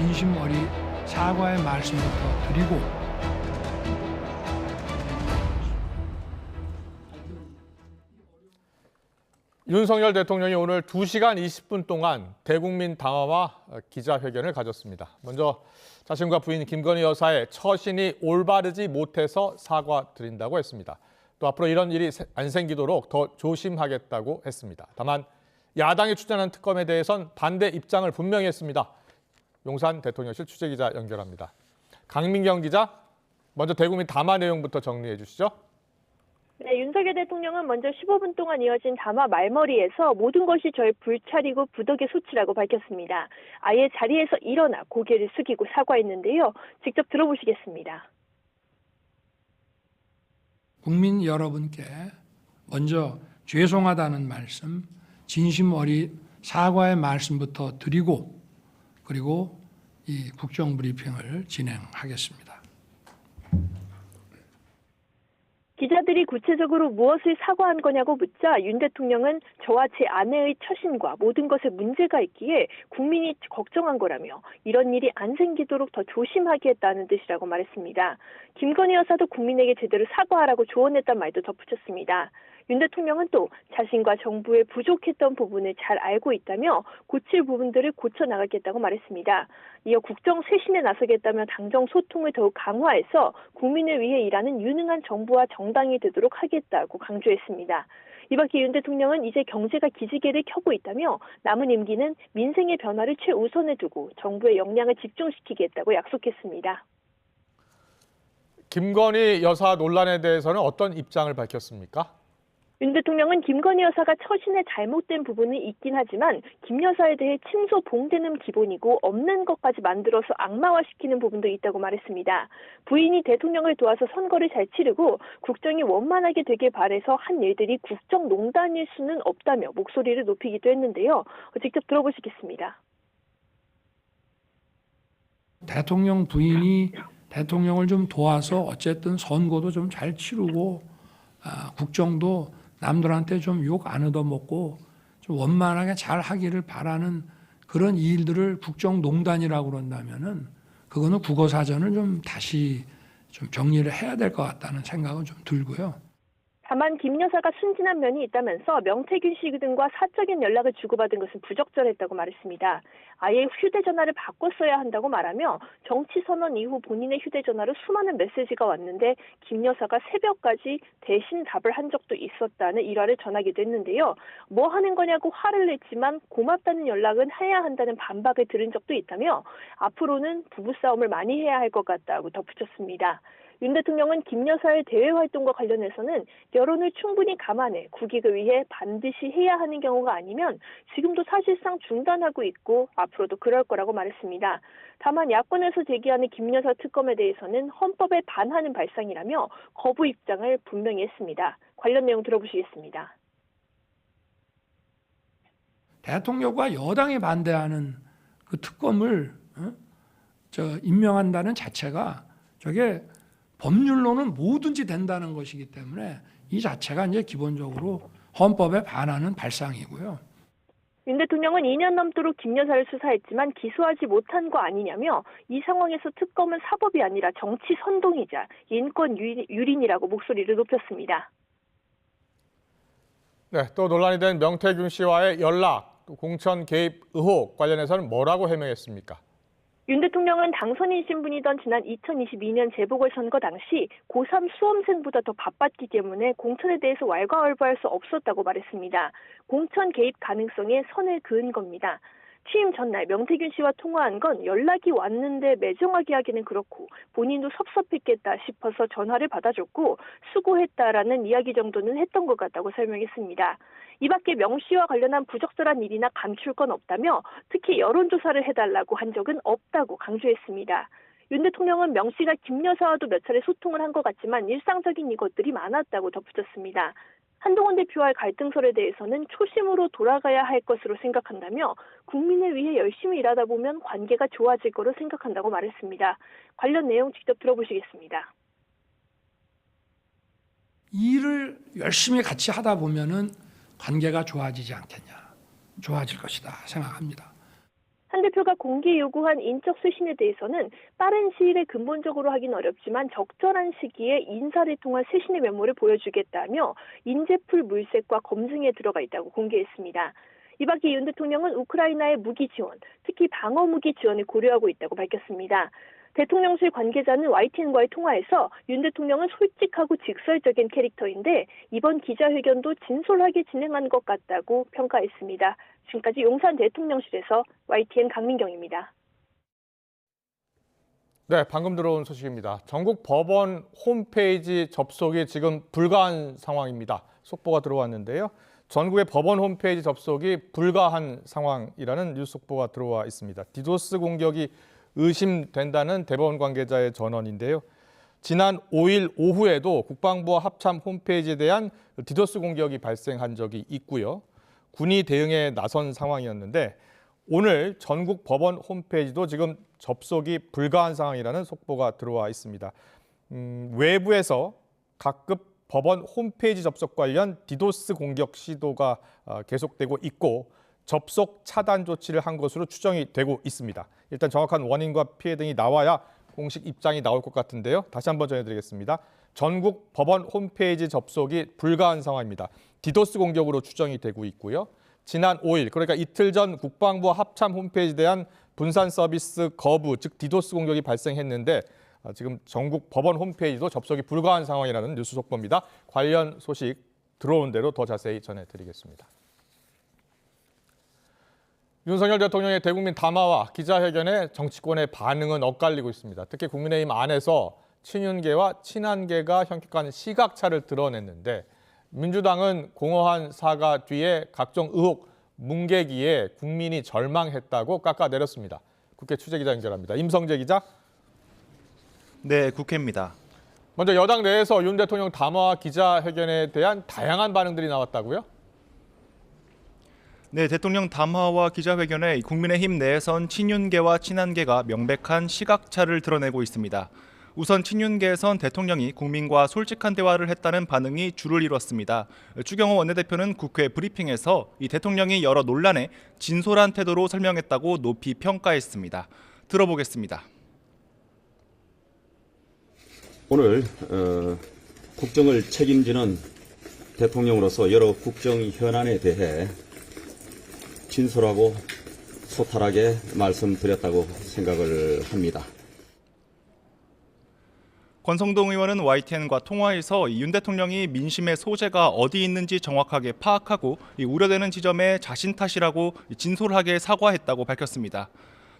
진심 어리 사과의 말씀부터 드리고 윤석열 대통령이 오늘 2시간 20분 동안 대국민 당화와 기자회견을 가졌습니다. 먼저 자신과 부인 김건희 여사의 처신이 올바르지 못해서 사과드린다고 했습니다. 또 앞으로 이런 일이 안 생기도록 더 조심하겠다고 했습니다. 다만 야당이 추진한 특검에 대해선 반대 입장을 분명히 했습니다. 용산 대통령실 취재기자 연결합니다. 강민경 기자, 먼저 대국민 담화 내용부터 정리해 주시죠. 네, 윤석열 대통령은 먼저 15분 동안 이어진 담화 말머리에서 모든 것이 저의 불찰이고 부덕의 소치라고 밝혔습니다. 아예 자리에서 일어나 고개를 숙이고 사과했는데요. 직접 들어보시겠습니다. 국민 여러분께 먼저 죄송하다는 말씀, 진심 어리 사과의 말씀부터 드리고 그리고 이 국정 브리핑을 진행하겠습니다. 기자들이 구체적으로 무엇을 사과한 거냐고 묻자 윤 대통령은 저와 제 아내의 처신과 모든 것에 문제가 있기에 국민이 걱정한 거라며 이런 일이 안 생기도록 더 조심하겠다는 뜻이라고 말했습니다. 김건희 여사도 국민에게 제대로 사과하라고 조언했단 말도 덧붙였습니다. 윤 대통령은 또 자신과 정부의 부족했던 부분을 잘 알고 있다며 고칠 부분들을 고쳐나가겠다고 말했습니다. 이어 국정 쇄신에 나서겠다며 당정 소통을 더욱 강화해서 국민을 위해 일하는 유능한 정부와 정당이 되도록 하겠다고 강조했습니다. 이 밖에 윤 대통령은 이제 경제가 기지개를 켜고 있다며 남은 임기는 민생의 변화를 최우선에 두고 정부의 역량을 집중시키겠다고 약속했습니다. 김건희 여사 논란에 대해서는 어떤 입장을 밝혔습니까? 윤 대통령은 김건희 여사가 처신에 잘못된 부분이 있긴 하지만 김 여사에 대해 침소봉대는 기본이고 없는 것까지 만들어서 악마화시키는 부분도 있다고 말했습니다. 부인이 대통령을 도와서 선거를 잘 치르고 국정이 원만하게 되길 바라서 한 일들이 국정농단일 수는 없다며 목소리를 높이기도 했는데요. 직접 들어보시겠습니다. 대통령 부인이 대통령을 좀 도와서 어쨌든 선거도 좀 잘 치르고 국정도 남들한테 좀 욕 안 얻어먹고 좀 원만하게 잘 하기를 바라는 그런 일들을 국정농단이라고 그런다면은 그거는 국어사전을 좀 다시 좀 정리를 해야 될 것 같다는 생각은 좀 들고요. 다만 김 여사가 순진한 면이 있다면서 명태균 씨 등과 사적인 연락을 주고받은 것은 부적절했다고 말했습니다. 아예 휴대전화를 바꿔 써야 한다고 말하며 정치선언 이후 본인의 휴대전화로 수많은 메시지가 왔는데 김 여사가 새벽까지 대신 답을 한 적도 있었다는 일화를 전하기도 했는데요. 뭐 하는 거냐고 화를 냈지만 고맙다는 연락은 해야 한다는 반박을 들은 적도 있다며 앞으로는 부부싸움을 많이 해야 할 것 같다고 덧붙였습니다. 윤 대통령은 김 여사의 대외 활동과 관련해서는 여론을 충분히 감안해 국익을 위해 반드시 해야 하는 경우가 아니면 지금도 사실상 중단하고 있고 앞으로도 그럴 거라고 말했습니다. 다만 야권에서 제기하는 김 여사 특검에 대해서는 헌법에 반하는 발상이라며 거부 입장을 분명히 했습니다. 관련 내용 들어보시겠습니다. 대통령과 여당이 반대하는 그 특검을 임명한다는 자체가 저게 법률로는 뭐든지 된다는 것이기 때문에 이 자체가 이제 기본적으로 헌법에 반하는 발상이고요. 윤 대통령은 2년 넘도록 김 여사를 수사했지만 기소하지 못한 거 아니냐며 이 상황에서 특검은 사법이 아니라 정치 선동이자 인권 유린이라고 목소리를 높였습니다. 네, 또 논란이 된 명태균 씨와의 연락, 또 공천 개입 의혹 관련해서는 뭐라고 해명했습니까? 윤 대통령은 당선인 신분이던 지난 2022년 재보궐선거 당시 고3 수험생보다 더 바빴기 때문에 공천에 대해서 왈가왈부할 수 없었다고 말했습니다. 공천 개입 가능성에 선을 그은 겁니다. 취임 전날 명태균 씨와 통화한 건 연락이 왔는데 매정하게 하기는 그렇고 본인도 섭섭했겠다 싶어서 전화를 받아줬고 수고했다라는 이야기 정도는 했던 것 같다고 설명했습니다. 이 밖에 명 씨와 관련한 부적절한 일이나 감출 건 없다며 특히 여론조사를 해달라고 한 적은 없다고 강조했습니다. 윤 대통령은 명 씨가 김 여사와도 몇 차례 소통을 한 것 같지만 일상적인 이것들이 많았다고 덧붙였습니다. 한동훈 대표와의 갈등설에 대해서는 초심으로 돌아가야 할 것으로 생각한다며 국민을 위해 열심히 일하다 보면 관계가 좋아질 거로 생각한다고 말했습니다. 관련 내용 직접 들어보시겠습니다. 일을 열심히 같이 하다 보면은 관계가 좋아지지 않겠냐, 좋아질 것이다 생각합니다. 한 대표가 공개 요구한 인적 쇄신에 대해서는 빠른 시일에 근본적으로 하긴 어렵지만 적절한 시기에 인사를 통한 쇄신의 면모를 보여주겠다며 인재풀 물색과 검증에 들어가 있다고 공개했습니다. 이 밖에 윤 대통령은 우크라이나의 무기 지원, 특히 방어 무기 지원을 고려하고 있다고 밝혔습니다. 대통령실 관계자는 YTN과의 통화에서 윤 대통령은 솔직하고 직설적인 캐릭터인데 이번 기자회견도 진솔하게 진행한 것 같다고 평가했습니다. 지금까지 용산 대통령실에서 YTN 강민경입니다. 네, 방금 들어온 소식입니다. 전국 법원 홈페이지 접속이 지금 불가한 상황입니다. 속보가 들어왔는데요. 전국의 법원 홈페이지 접속이 불가한 상황이라는 뉴스 속보가 들어와 있습니다. 디도스 공격이 의심된다는 대법원 관계자의 전언인데요. 지난 5일 오후에도 국방부와 합참 홈페이지에 대한 디도스 공격이 발생한 적이 있고요. 군이 대응에 나선 상황이었는데 오늘 전국 법원 홈페이지도 지금 접속이 불가한 상황이라는 속보가 들어와 있습니다. 외부에서 각급 법원 홈페이지 접속 관련 디도스 공격 시도가 계속되고 있고 접속 차단 조치를 한 것으로 추정이 되고 있습니다. 일단 정확한 원인과 피해 등이 나와야 공식 입장이 나올 것 같은데요. 다시 한번 전해드리겠습니다. 전국 법원 홈페이지 접속이 불가한 상황입니다. 디도스 공격으로 추정이 되고 있고요. 지난 5일, 그러니까 이틀 전 국방부 합참 홈페이지에 대한 분산 서비스 거부, 즉 디도스 공격이 발생했는데 지금 전국 법원 홈페이지도 접속이 불가한 상황이라는 뉴스 속보입니다. 관련 소식 들어온 대로 더 자세히 전해드리겠습니다. 윤석열 대통령의 대국민 담화와 기자회견에 정치권의 반응은 엇갈리고 있습니다. 특히 국민의힘 안에서 친윤계와 친한계가 현격한 시각차를 드러냈는데 민주당은 공허한 사과 뒤에 각종 의혹 뭉개기에 국민이 절망했다고 깎아내렸습니다. 국회 취재기자 연결합니다. 임성재 기자. 네, 국회입니다. 먼저 여당 내에서 윤 대통령 담화와 기자회견에 대한 다양한 반응들이 나왔다고요? 네, 대통령 담화와 기자회견에 국민의힘 내에선 친윤계와 친한계가 명백한 시각차를 드러내고 있습니다. 우선 친윤계에선 대통령이 국민과 솔직한 대화를 했다는 반응이 주를 이뤘습니다. 추경호 원내대표는 국회 브리핑에서 이 대통령이 여러 논란에 진솔한 태도로 설명했다고 높이 평가했습니다. 들어보겠습니다. 오늘 국정을 책임지는 대통령으로서 여러 국정 현안에 대해 진솔하고 소탈하게 말씀드렸다고 생각을 합니다. 권성동 의원은 YTN과 통화에서 윤 대통령이 민심의 소재가 어디 있는지 정확하게 파악하고 우려되는 지점에 자신 탓이라고 진솔하게 사과했다고 밝혔습니다.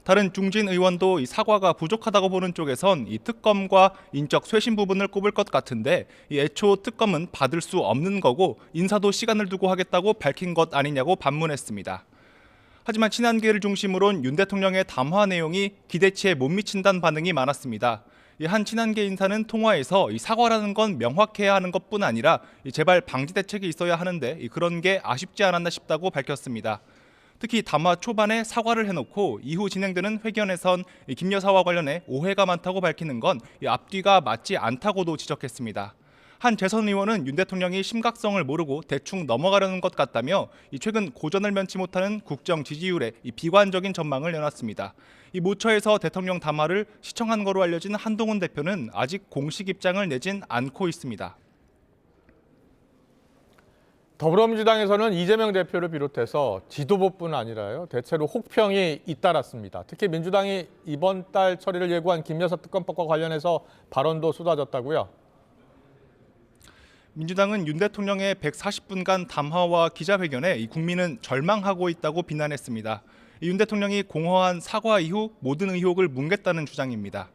다른 중진 의원도 사과가 부족하다고 보는 쪽에선 특검과 인적 쇄신 부분을 꼽을 것 같은데 애초 특검은 받을 수 없는 거고 인사도 시간을 두고 하겠다고 밝힌 것 아니냐고 반문했습니다. 하지만 친한계를 중심으로는 윤 대통령의 담화 내용이 기대치에 못 미친다는 반응이 많았습니다. 한 친한계 인사는 통화에서 사과라는 건 명확해야 하는 것뿐 아니라 재발 방지 대책이 있어야 하는데 그런 게 아쉽지 않았나 싶다고 밝혔습니다. 특히 담화 초반에 사과를 해놓고 이후 진행되는 회견에선 김 여사와 관련해 오해가 많다고 밝히는 건 앞뒤가 맞지 않다고도 지적했습니다. 한 재선 의원은 윤 대통령이 심각성을 모르고 대충 넘어가려는 것 같다며 최근 고전을 면치 못하는 국정 지지율에 비관적인 전망을 내놨습니다. 이 모처에서 대통령 담화를 시청한 거로 알려진 한동훈 대표는 아직 공식 입장을 내진 않고 있습니다. 더불어민주당에서는 이재명 대표를 비롯해서 지도부뿐 아니라요, 대체로 혹평이 잇따랐습니다. 특히 민주당이 이번 달 처리를 예고한 김 여사 특검법과 관련해서 발언도 쏟아졌다고요? 민주당은 윤 대통령의 140분간 담화와 기자회견에 국민은 절망하고 있다고 비난했습니다. 윤 대통령이 공허한 사과 이후 모든 의혹을 뭉갰다는 주장입니다.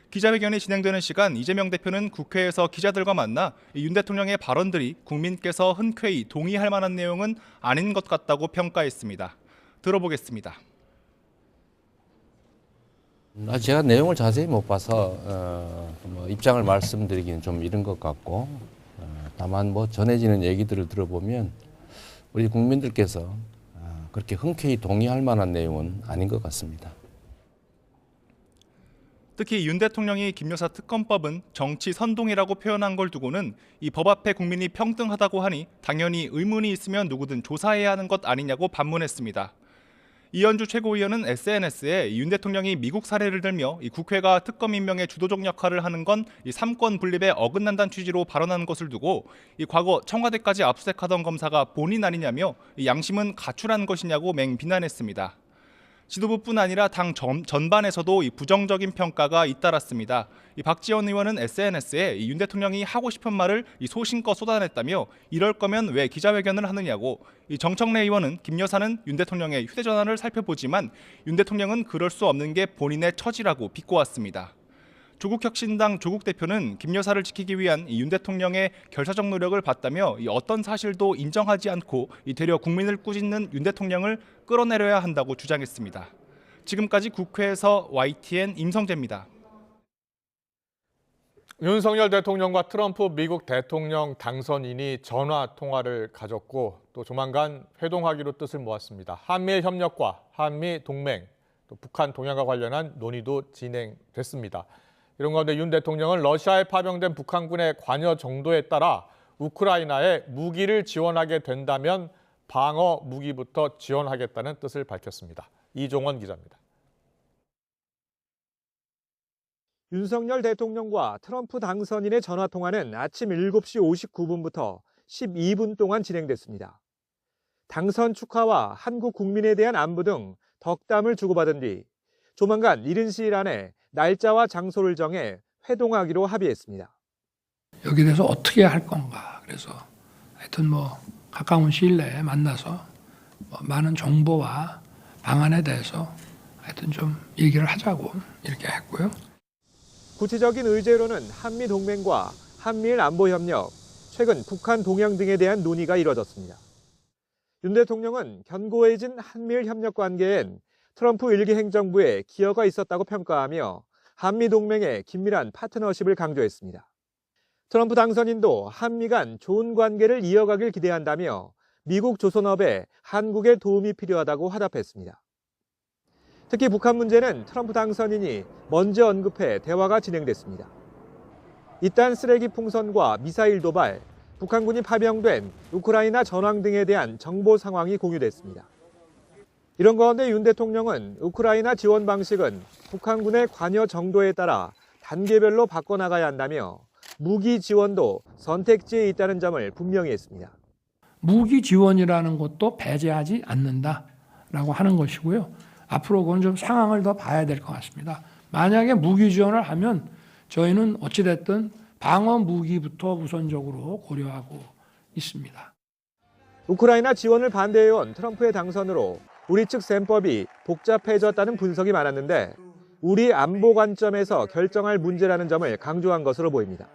기자회견이 진행되는 시간 이재명 대표는 국회에서 기자들과 만나 윤 대통령의 발언들이 국민께서 흔쾌히 동의할 만한 내용은 아닌 것 같다고 평가했습니다. 들어보겠습니다. 제가 내용을 자세히 못 봐서 입장을 말씀드리기는 좀 이른 것 같고, 다만 전해지는 얘기들을 들어보면 우리 국민들께서 그렇게 흔쾌히 동의할 만한 내용은 아닌 것 같습니다. 특히 윤 대통령이 김 여사 특검법은 정치 선동이라고 표현한 걸 두고는 이 법 앞에 국민이 평등하다고 하니 당연히 의문이 있으면 누구든 조사해야 하는 것 아니냐고 반문했습니다. 이현주 최고위원은 SNS에 윤 대통령이 미국 사례를 들며 이 국회가 특검 임명에 주도적 역할을 하는 건 이 삼권 분립에 어긋난다는 취지로 발언하는 것을 두고 이 과거 청와대까지 압수수색하던 검사가 본인 아니냐며 이 양심은 가출한 것이냐고 맹비난했습니다. 지도부뿐 아니라 당 전반에서도 이 부정적인 평가가 잇따랐습니다. 이 박지원 의원은 SNS에 윤 대통령이 하고 싶은 말을 이 소신껏 쏟아냈다며 이럴 거면 왜 기자회견을 하느냐고, 이 정청래 의원은 김 여사는 윤 대통령의 휴대전화를 살펴보지만 윤 대통령은 그럴 수 없는 게 본인의 처지라고 비꼬았습니다. 조국혁신당 조국 대표는 김 여사를 지키기 위한 윤 대통령의 결사적 노력을 봤다며 어떤 사실도 인정하지 않고 되려 국민을 꾸짖는 윤 대통령을 끌어내려야 한다고 주장했습니다. 지금까지 국회에서 YTN 임성재입니다. 윤석열 대통령과 트럼프 미국 대통령 당선인이 전화 통화를 가졌고 또 조만간 회동하기로 뜻을 모았습니다. 한미일 협력과 한미 동맹, 또 북한 동향과 관련한 논의도 진행됐습니다. 이런 가운데 윤 대통령은 러시아에 파병된 북한군의 관여 정도에 따라 우크라이나에 무기를 지원하게 된다면 방어 무기부터 지원하겠다는 뜻을 밝혔습니다. 이종원 기자입니다. 윤석열 대통령과 트럼프 당선인의 전화통화는 아침 7시 59분부터 12분 동안 진행됐습니다. 당선 축하와 한국 국민에 대한 안부 등 덕담을 주고받은 뒤 조만간 이른 시일 안에 날짜와 장소를 정해 회동하기로 합의했습니다. 여기에 대해서 어떻게 할 건가. 그래서 하여튼 가까운 시일 내에 만나서 많은 정보와 방안에 대해서 하여튼 좀 얘기를 하자고 이렇게 했고요. 구체적인 의제로는 한미 동맹과 한미일 안보 협력, 최근 북한 동향 등에 대한 논의가 이뤄졌습니다. 윤 대통령은 견고해진 한미일 협력 관계엔 트럼프 1기 행정부에 기여가 있었다고 평가하며 한미 동맹의 긴밀한 파트너십을 강조했습니다. 트럼프 당선인도 한미 간 좋은 관계를 이어가길 기대한다며 미국 조선업에 한국의 도움이 필요하다고 화답했습니다. 특히 북한 문제는 트럼프 당선인이 먼저 언급해 대화가 진행됐습니다. 이딴 쓰레기 풍선과 미사일 도발, 북한군이 파병된 우크라이나 전황 등에 대한 정보 상황이 공유됐습니다. 이런 가운데 윤 대통령은 우크라이나 지원 방식은 북한군의 관여 정도에 따라 단계별로 바꿔나가야 한다며 무기 지원도 선택지에 있다는 점을 분명히 했습니다. 무기 지원이라는 것도 배제하지 않는다라고 하는 것이고요. 앞으로 그건 좀 상황을 더 봐야 될 것 같습니다. 만약에 무기 지원을 하면 저희는 어찌됐든 방어 무기부터 우선적으로 고려하고 있습니다. 우크라이나 지원을 반대해온 트럼프의 당선으로 우리 측 셈법이 복잡해졌다는 분석이 많았는데 우리 안보 관점에서 결정할 문제라는 점을 강조한 것으로 보입니다.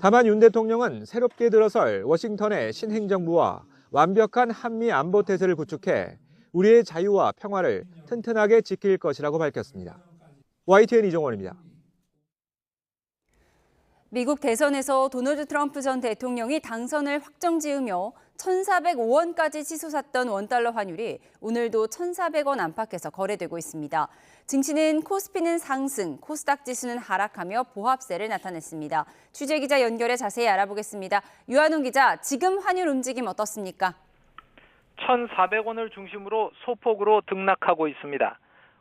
다만 윤 대통령은 새롭게 들어설 워싱턴의 신행정부와 완벽한 한미 안보 태세를 구축해 우리의 자유와 평화를 튼튼하게 지킬 것이라고 밝혔습니다. YTN 이종원입니다. 미국 대선에서 도널드 트럼프 전 대통령이 당선을 확정지으며 1,405원까지 치솟았던 원달러 환율이 오늘도 1,400원 안팎에서 거래되고 있습니다. 증시는 코스피는 상승, 코스닥 지수는 하락하며 보합세를 나타냈습니다. 취재기자 연결해 자세히 알아보겠습니다. 유한웅 기자, 지금 환율 움직임 어떻습니까? 1,400원을 중심으로 소폭으로 등락하고 있습니다.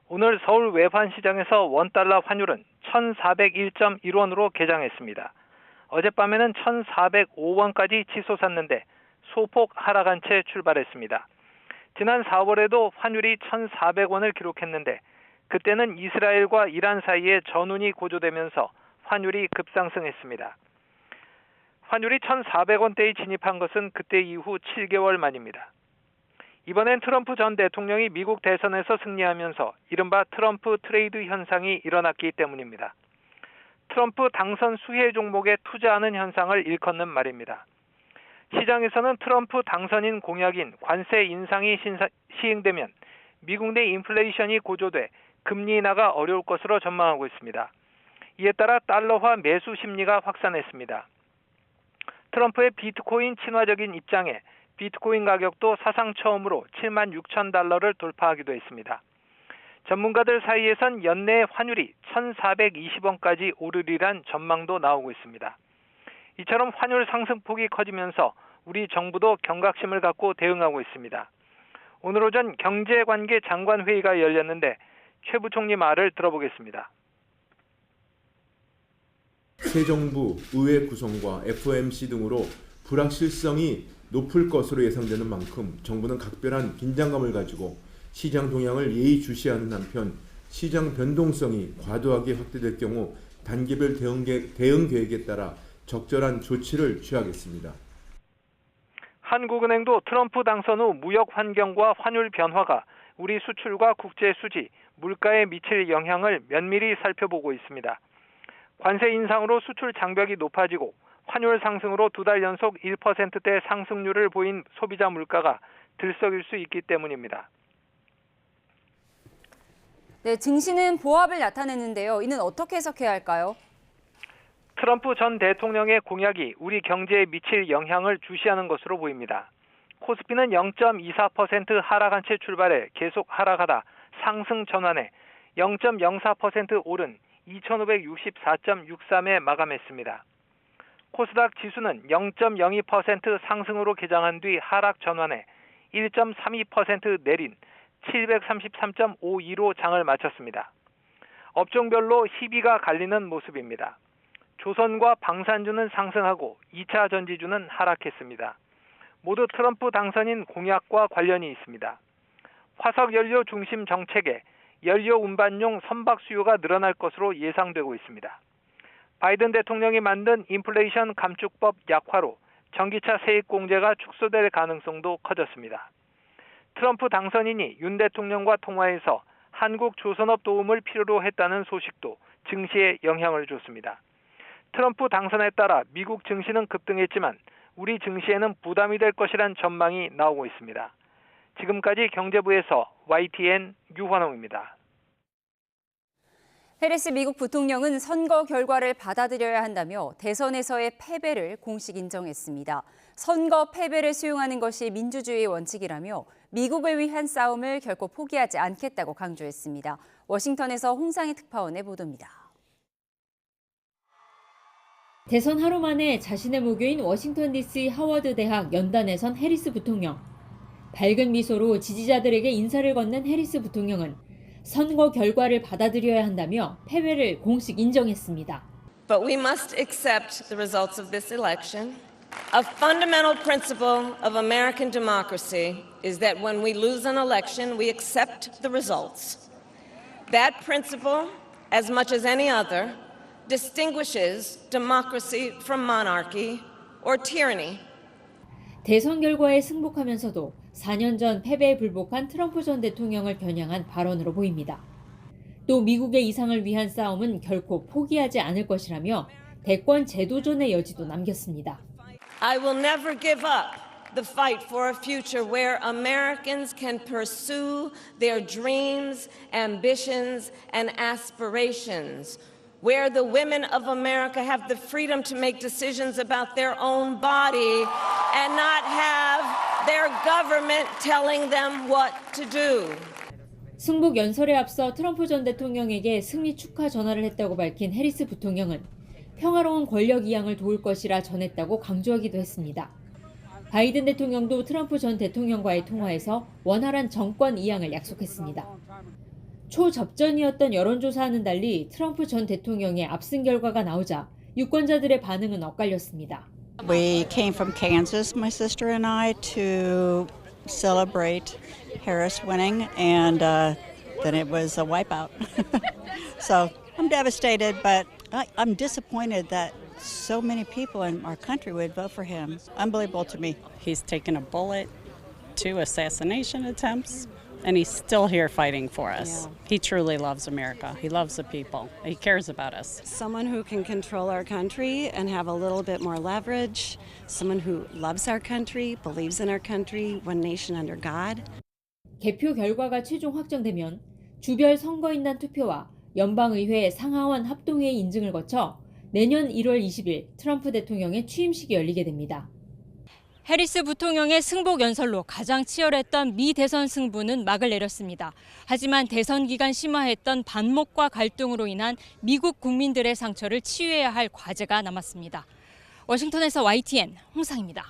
오늘 서울 외환시장에서 원달러 환율은 1,401.1원으로 개장했습니다. 어젯밤에는 1,405원까지 치솟았는데 소폭 하락한 채 출발했습니다. 지난 4월에도 환율이 1,400원을 기록했는데 그때는 이스라엘과 이란 사이에 전운이 고조되면서 환율이 급상승했습니다. 환율이 1,400원대에 진입한 것은 그때 이후 7개월 만입니다. 이번엔 트럼프 전 대통령이 미국 대선에서 승리하면서 이른바 트럼프 트레이드 현상이 일어났기 때문입니다. 트럼프 당선 수혜 종목에 투자하는 현상을 일컫는 말입니다. 시장에서는 트럼프 당선인 공약인 관세 인상이 시행되면 미국 내 인플레이션이 고조돼 금리 인하가 어려울 것으로 전망하고 있습니다. 이에 따라 달러화 매수 심리가 확산했습니다. 트럼프의 비트코인 친화적인 입장에 비트코인 가격도 사상 처음으로 76,000달러를 돌파하기도 했습니다. 전문가들 사이에선 연내 환율이 1,420원까지 오르리란 전망도 나오고 있습니다. 이처럼 환율 상승폭이 커지면서 우리 정부도 경각심을 갖고 대응하고 있습니다. 오늘 오전 경제관계 장관회의가 열렸는데 최 부총리 말을 들어보겠습니다. 새 정부, 의회 구성과 FOMC 등으로 불확실성이 높을 것으로 예상되는 만큼 정부는 각별한 긴장감을 가지고 시장 동향을 예의주시하는 한편 시장 변동성이 과도하게 확대될 경우 단계별 대응 계획에 따라 적절한 조치를 취하겠습니다. 한국은행도 트럼프 당선 후 무역 환경과 환율 변화가 우리 수출과 국제 수지, 물가에 미칠 영향을 면밀히 살펴보고 있습니다. 관세 인상으로 수출 장벽이 높아지고 환율 상승으로 2달 연속 1%대 상승률을 보인 소비자 물가가 들썩일 수 있기 때문입니다. 네, 증시는 보합을 나타냈는데요. 이는 어떻게 해석해야 할까요? 트럼프 전 대통령의 공약이 우리 경제에 미칠 영향을 주시하는 것으로 보입니다. 코스피는 0.24% 하락한 채 출발해 계속 하락하다 상승 전환해 0.04% 오른 2564.63에 마감했습니다. 코스닥 지수는 0.02% 상승으로 개장한 뒤 하락 전환해 1.32% 내린 733.52로 장을 마쳤습니다. 업종별로 희비가 갈리는 모습입니다. 조선과 방산주는 상승하고 2차 전지주는 하락했습니다. 모두 트럼프 당선인 공약과 관련이 있습니다. 화석연료 중심 정책에 연료 운반용 선박 수요가 늘어날 것으로 예상되고 있습니다. 바이든 대통령이 만든 인플레이션 감축법 약화로 전기차 세액 공제가 축소될 가능성도 커졌습니다. 트럼프 당선인이 윤 대통령과 통화해서 한국 조선업 도움을 필요로 했다는 소식도 증시에 영향을 줬습니다. 트럼프 당선에 따라 미국 증시는 급등했지만 우리 증시에는 부담이 될 것이란 전망이 나오고 있습니다. 지금까지 경제부에서 YTN 유환홍입니다. 해리스 미국 부통령은 선거 결과를 받아들여야 한다며 대선에서의 패배를 공식 인정했습니다. 선거 패배를 수용하는 것이 민주주의의 원칙이라며 미국을 위한 싸움을 결코 포기하지 않겠다고 강조했습니다. 워싱턴에서 홍상희 특파원의 보도입니다. 대선 하루 만에 자신의 모교인 워싱턴 DC 하워드 대학 연단에 선 해리스 부통령. 밝은 미소로 지지자들에게 인사를 건넨 해리스 부통령은 선거 결과를 받아들여야 한다며 패배를 공식 인정했습니다. But we must accept the results of this election. A fundamental principle of American democracy is that when we lose an election, we accept the results. That principle, as much as any other, distinguishes democracy from monarchy or tyranny. 대선 결과에 승복하면서도 4년 전 패배에 불복한 트럼프 전 대통령을 겨냥한 발언으로 보입니다. 또 미국의 이상을 위한 싸움은 결코 포기하지 않을 것이라며 대권 재도전의 여지도 남겼습니다. I will never give up the fight for a future where Americans can pursue their dreams, ambitions, and aspirations. Where the women of America have the freedom to make decisions about their own body and not have their government telling them what to do. 승복 연설에 앞서 트럼프 전 대통령에게 승리 축하 전화를 했다고 밝힌 해리스 부통령은 평화로운 권력 이양을 도울 것이라 전했다고 강조하기도 했습니다. 바이든 대통령도 트럼프 전 대통령과의 통화에서 원활한 정권 이양을 약속했습니다. 초접전이었던 여론조사와는 달리 트럼프 전 대통령의 압승 결과가 나오자 유권자들의 반응은 엇갈렸습니다. We came from Kansas, my sister and I, to celebrate Harris winning, and then it was a wipeout. So I'm devastated, but I'm disappointed that so many people in our country would vote for him. Unbelievable to me. He's taken a bullet, 2 assassination attempts. And he's still here fighting for us. Yeah. He truly loves America. He loves the people. He cares about us. Someone who can control our country and have a little bit more leverage. Someone who loves our country, believes in our country, one nation under God. 개표 결과가 최종 확정되면 주별 선거인단 투표와 연방의회 상하원 합동회의 인증을 거쳐 내년 1월 20일 트럼프 대통령의 취임식이 열리게 됩니다. 해리스 부통령의 승복 연설로 가장 치열했던 미 대선 승부는 막을 내렸습니다. 하지만 대선 기간 심화했던 반목과 갈등으로 인한 미국 국민들의 상처를 치유해야 할 과제가 남았습니다. 워싱턴에서 YTN 홍상입니다.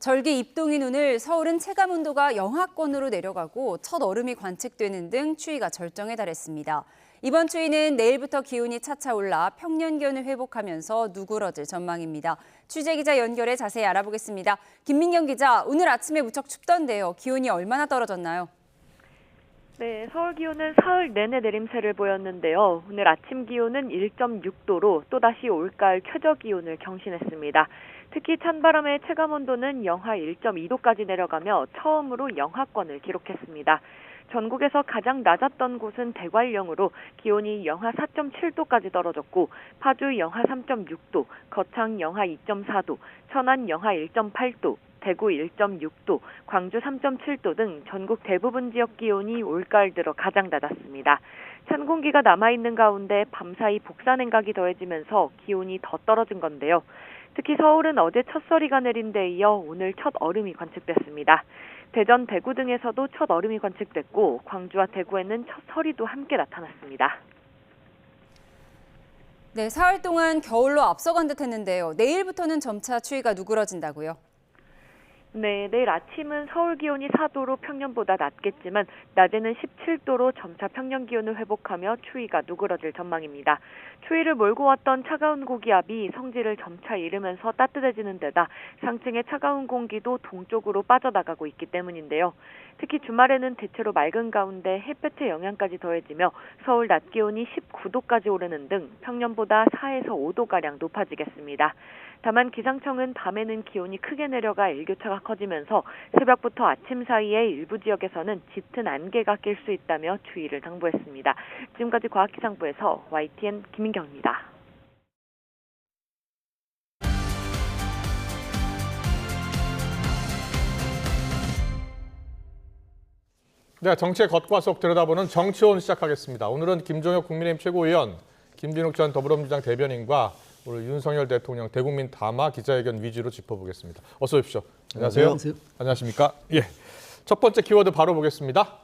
절기 입동인 오늘 서울은 체감 온도가 영하권으로 내려가고 첫 얼음이 관측되는 등 추위가 절정에 달했습니다. 이번 추위는 내일부터 기온이 차차 올라 평년 기온을 회복하면서 누그러질 전망입니다. 취재 기자 연결해 자세히 알아보겠습니다. 김민경 기자, 오늘 아침에 무척 춥던데요. 기온이 얼마나 떨어졌나요? 네, 서울 기온은 사흘 내내 내림세를 보였는데요. 오늘 아침 기온은 1.6도로 또다시 올가을 최저 기온을 경신했습니다. 특히 찬바람의 체감온도는 영하 1.2도까지 내려가며 처음으로 영하권을 기록했습니다. 전국에서 가장 낮았던 곳은 대관령으로 기온이 영하 4.7도까지 떨어졌고 파주 영하 3.6도, 거창 영하 2.4도, 천안 영하 1.8도, 대구 1.6도, 광주 3.7도 등 전국 대부분 지역 기온이 올가을 들어 가장 낮았습니다. 찬 공기가 남아있는 가운데 밤사이 복사 냉각이 더해지면서 기온이 더 떨어진 건데요. 특히 서울은 어제 첫 서리가 내린 데 이어 오늘 첫 얼음이 관측됐습니다. 대전, 대구 등에서도 첫 얼음이 관측됐고 광주와 대구에는 첫 서리도 함께 나타났습니다. 네, 사흘 동안 겨울로 앞서간 듯 했는데요. 내일부터는 점차 추위가 누그러진다고요? 네, 내일 아침은 서울 기온이 4도로 평년보다 낮겠지만 낮에는 17도로 점차 평년 기온을 회복하며 추위가 누그러질 전망입니다. 추위를 몰고 왔던 차가운 고기압이 성질을 점차 잃으면서 따뜻해지는 데다 상층의 차가운 공기도 동쪽으로 빠져나가고 있기 때문인데요. 특히 주말에는 대체로 맑은 가운데 햇볕의 영향까지 더해지며 서울 낮 기온이 19도까지 오르는 등 평년보다 4에서 5도가량 높아지겠습니다. 다만 기상청은 밤에는 기온이 크게 내려가 일교차가 커지면서 새벽부터 아침 사이에 일부 지역에서는 짙은 안개가 낄 수 있다며 주의를 당부했습니다. 지금까지 과학기상부에서 YTN 김민경입니다. 네, 정치의 겉과 속 들여다보는 정치온 시작하겠습니다. 오늘은 김종혁 국민의힘 최고위원, 김진욱 전 더불어민주당 대변인과 오늘 윤석열 대통령 대국민 담화 기자회견 위주로 짚어보겠습니다. 어서 오십시오. 안녕하세요. 안녕하세요. 안녕하십니까? 예. 첫 번째 키워드 바로 보겠습니다.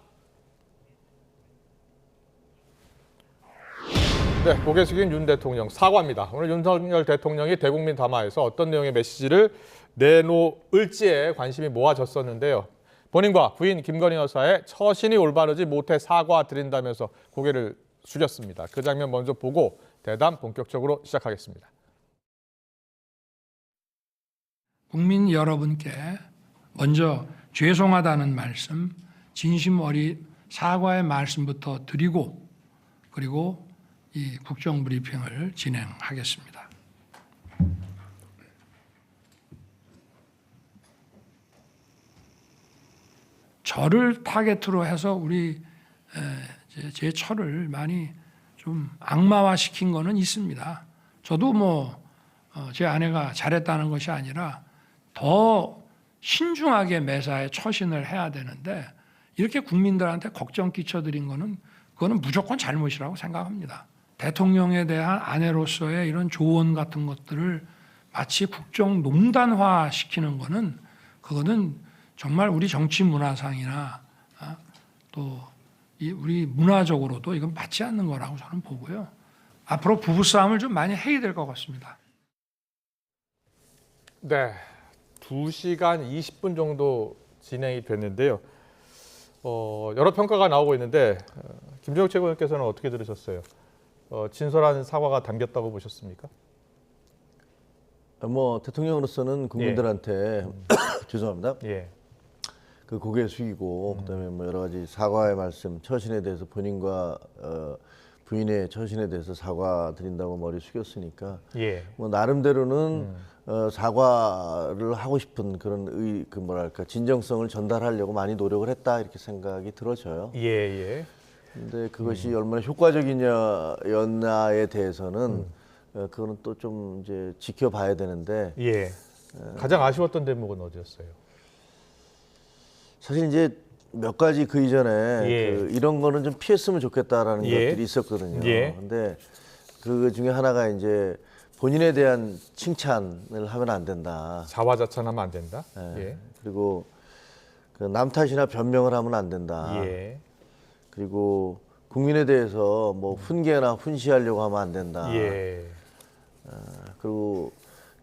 네, 고개 숙인 윤 대통령 사과입니다. 오늘 윤석열 대통령이 대국민 담화에서 어떤 내용의 메시지를 내놓을지에 관심이 모아졌었는데요. 본인과 부인 김건희 여사의 처신이 올바르지 못해 사과드린다면서 고개를 숙였습니다. 그 장면 먼저 보고 대담 본격적으로 시작하겠습니다. 국민 여러분께 먼저 죄송하다는 말씀, 진심 어린 사과의 말씀부터 드리고 그리고 이 국정 브리핑을 진행하겠습니다. 저를 타겟으로 해서 우리 제 처를 많이 좀 악마화시킨 거는 있습니다. 저도 제 아내가 잘했다는 것이 아니라 더 신중하게 매사에 처신을 해야 되는데 이렇게 국민들한테 걱정 끼쳐드린 거는 그거는 무조건 잘못이라고 생각합니다. 대통령에 대한 아내로서의 이런 조언 같은 것들을 마치 국정농단화 시키는 거는 그거는 정말 우리 정치 문화상이나 또 우리 문화적으로도 이건 맞지 않는 거라고 저는 보고요. 앞으로 부부싸움을 좀 많이 해야 될 것 같습니다. 네, 2시간 20분 정도 진행이 됐는데요. 여러 평가가 나오고 있는데 김종혁 최고위원께서는 어떻게 들으셨어요? 진솔한 사과가 담겼다고 보셨습니까? 대통령으로서는 국민들한테 죄송합니다. 예. 그 고개 숙이고 그다음에 여러 가지 사과의 말씀, 처신에 대해서 본인과 부인의 처신에 대해서 사과드린다고 머리 숙였으니까 예. 나름대로는 사과를 하고 싶은 그런 진정성을 전달하려고 많이 노력을 했다 이렇게 생각이 들어져요. 예. 근데 그것이 얼마나 효과적이냐에 대해서는 그거는 또 좀 이제 지켜봐야 되는데. 예. 가장 아쉬웠던 대목은 어디였어요? 사실 이제 몇 가지 그 이전에 이런 거는 좀 피했으면 좋겠다라는 것들이 있었거든요. 근데 그 중에 하나가 이제 본인에 대한 칭찬을 하면 안 된다. 자화자찬하면 안 된다. 그리고 그 남 탓이나 변명을 하면 안 된다. 그리고 국민에 대해서 훈계나 훈시하려고 하면 안 된다. 그리고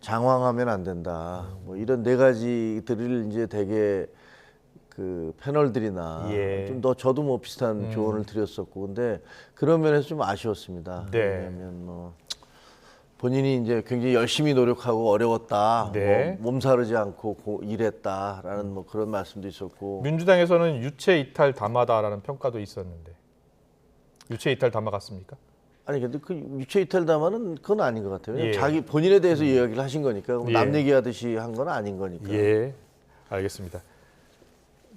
장황하면 안 된다. 뭐 이런 네 가지들을 이제 되게 그 패널들이나 좀 더 저도 뭐 비슷한 조언을 드렸었고, 근데 그런 면에서 좀 아쉬웠습니다. 네. 왜냐하면 뭐 본인이 이제 굉장히 열심히 노력하고 어려웠다, 네. 뭐 몸사르지 않고 일했다라는 뭐 그런 말씀도 있었고. 민주당에서는 유체 이탈 담화다라는 평가도 있었는데 유체 이탈 담화 같습니까? 아니 근데 그 유체 이탈 담화는 그건 아닌 것 같아요. 예. 자기 본인에 대해서 이야기를 하신 거니까 예. 남 얘기하듯이 한 건 아닌 거니까. 예, 알겠습니다.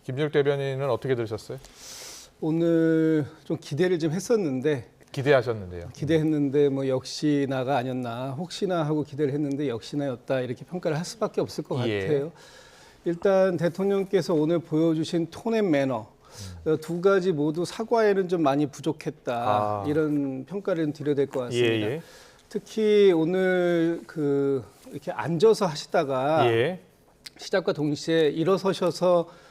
김준혁 대변인은 어떻게 들으셨어요? 오늘 좀 기대를 좀 했었는데 기대하셨는데요. 기대했는데 뭐 역시나가 아니었나, 혹시나 하고 기대를 했는데 역시나였다, 이렇게 평가를 할 수밖에 없을 것 예. 같아요. 일단 대통령께서 오늘 보여주신 톤 앤 매너, 두 가지 모두 사과에는 좀 많이 부족했다, 이런 평가를 좀 드려야 될 것 같습니다. 예. 특히 오늘 이렇게 앉아서 하시다가 시작과 동시에 일어서셔서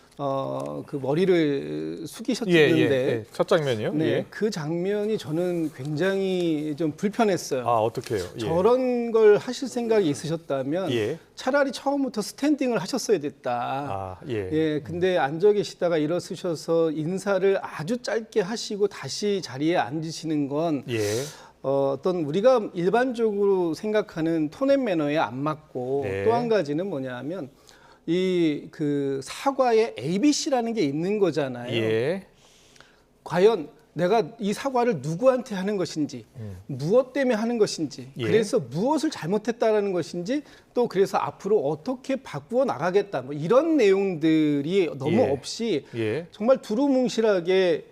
그 머리를 숙이셨는데 첫 장면이요? 네, 예. 그 장면이 저는 굉장히 좀 불편했어요. 아, 어떡해요? 예. 저런 걸 하실 생각이 있으셨다면 예. 차라리 처음부터 스탠딩을 하셨어야 됐다. 아, 예. 예, 근데 앉아 계시다가 일어서셔서 인사를 아주 짧게 하시고 다시 자리에 앉으시는 건 예. 어떤 우리가 일반적으로 생각하는 톤 앤 매너에 안 맞고, 네. 또 한 가지는 뭐냐면 이 그 사과에 ABC라는 게 있는 거잖아요. 예. 과연 내가 이 사과를 누구한테 하는 것인지, 무엇 때문에 하는 것인지, 예. 그래서 무엇을 잘못했다라는 것인지, 또 그래서 앞으로 어떻게 바꾸어 나가겠다, 뭐 이런 내용들이 너무 예. 없이 예. 정말 두루뭉실하게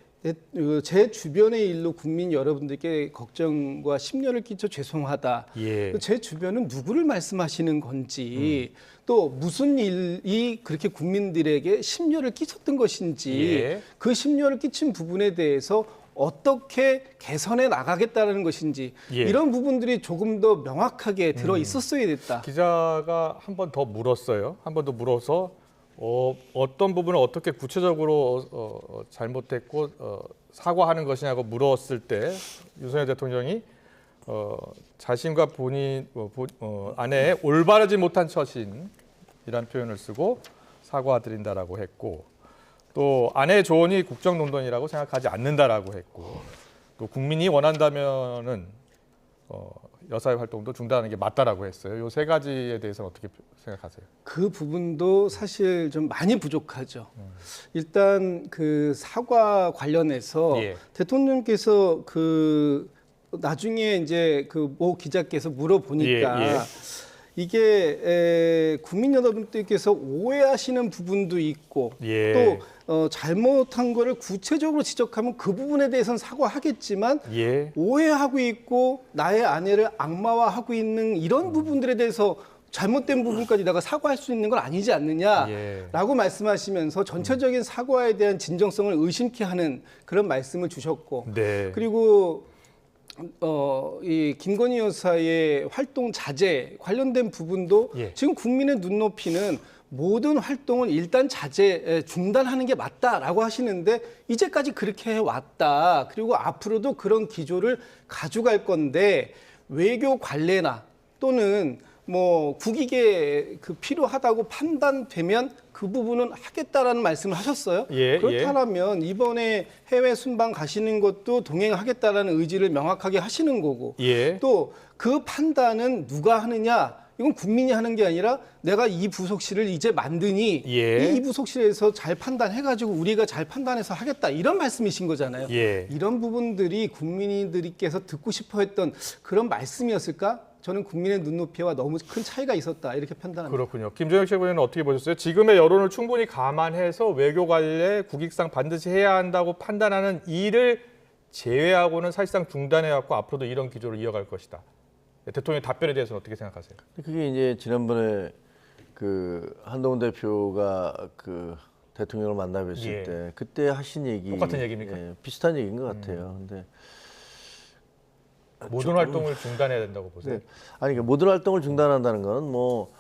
제 주변의 일로 국민 여러분들께 걱정과 심려를 끼쳐 죄송하다. 예. 제 주변은 누구를 말씀하시는 건지, 또 무슨 일이 그렇게 국민들에게 심려를 끼쳤던 것인지, 예. 그 심려를 끼친 부분에 대해서 어떻게 개선해 나가겠다는 것인지, 예. 이런 부분들이 조금 더 명확하게 들어 있었어야 됐다. 기자가 한 번 더 물었어요. 한 번 더 물어서 어떤 부분을 어떻게 구체적으로 잘못했고 사과하는 것이냐고 물었을 때 윤석열 대통령이 자신과 본인 아내의 올바르지 못한 처신이란 표현을 쓰고 사과드린다라고 했고, 또 아내의 조언이 국정농단이라고 생각하지 않는다라고 했고, 또 국민이 원한다면은 여사의 활동도 중단하는 게 맞다라고 했어요. 이 세 가지에 대해서는 어떻게 생각하세요? 그 부분도 사실 좀 많이 부족하죠. 일단 그 사과 관련해서 예. 대통령께서 나중에 이제 모 기자께서 물어보니까 예. 이게 국민 여러분들께서 오해하시는 부분도 있고, 예. 또 잘못한 거를 구체적으로 지적하면 그 부분에 대해서는 사과하겠지만, 예. 오해하고 있고 나의 아내를 악마화하고 있는 이런 부분들에 대해서 잘못된 부분까지 내가 사과할 수 있는 건 아니지 않느냐라고 말씀하시면서 전체적인 사과에 대한 진정성을 의심케 하는 그런 말씀을 주셨고, 네. 그리고 이 김건희 여사의 활동 자제 관련된 부분도 지금 국민의 눈높이는 모든 활동은 일단 중단하는 게 맞다라고 하시는데, 이제까지 그렇게 해왔다. 그리고 앞으로도 그런 기조를 가져갈 건데, 외교 관례나 또는 뭐 국익에 필요하다고 판단되면 그 부분은 하겠다라는 말씀을 하셨어요. 예, 그렇다면 이번에 해외 순방 가시는 것도 동행하겠다라는 의지를 명확하게 하시는 거고, 예. 또 그 판단은 누가 하느냐? 이건 국민이 하는 게 아니라 내가 이 부속실을 이제 만드니 이 부속실에서 잘 판단해가지고 우리가 잘 판단해서 하겠다, 이런 말씀이신 거잖아요. 이런 부분들이 국민들께서 듣고 싶어했던 그런 말씀이었을까? 저는 국민의 눈높이와 너무 큰 차이가 있었다, 이렇게 판단합니다. 그렇군요. 김준혁 최고위원은 어떻게 보셨어요? 지금의 여론을 충분히 감안해서 외교 관례 국익상 반드시 해야 한다고 판단하는 일을 제외하고는 사실상 중단해왔고 앞으로도 이런 기조를 이어갈 것이다. 대통령의 답변에 대해서는 어떻게 생각하세요? 그게 이제 지난번에 한동훈 대표가 대통령을 만나 뵀을 때 그때 하신 얘기, 똑같은 얘기입니까? 비슷한 얘기인 것 같아요. 근데 모든 활동을 중단해야 된다고 보세요? 네. 아니, 그러니까 모든 활동을 중단한다는 건 뭐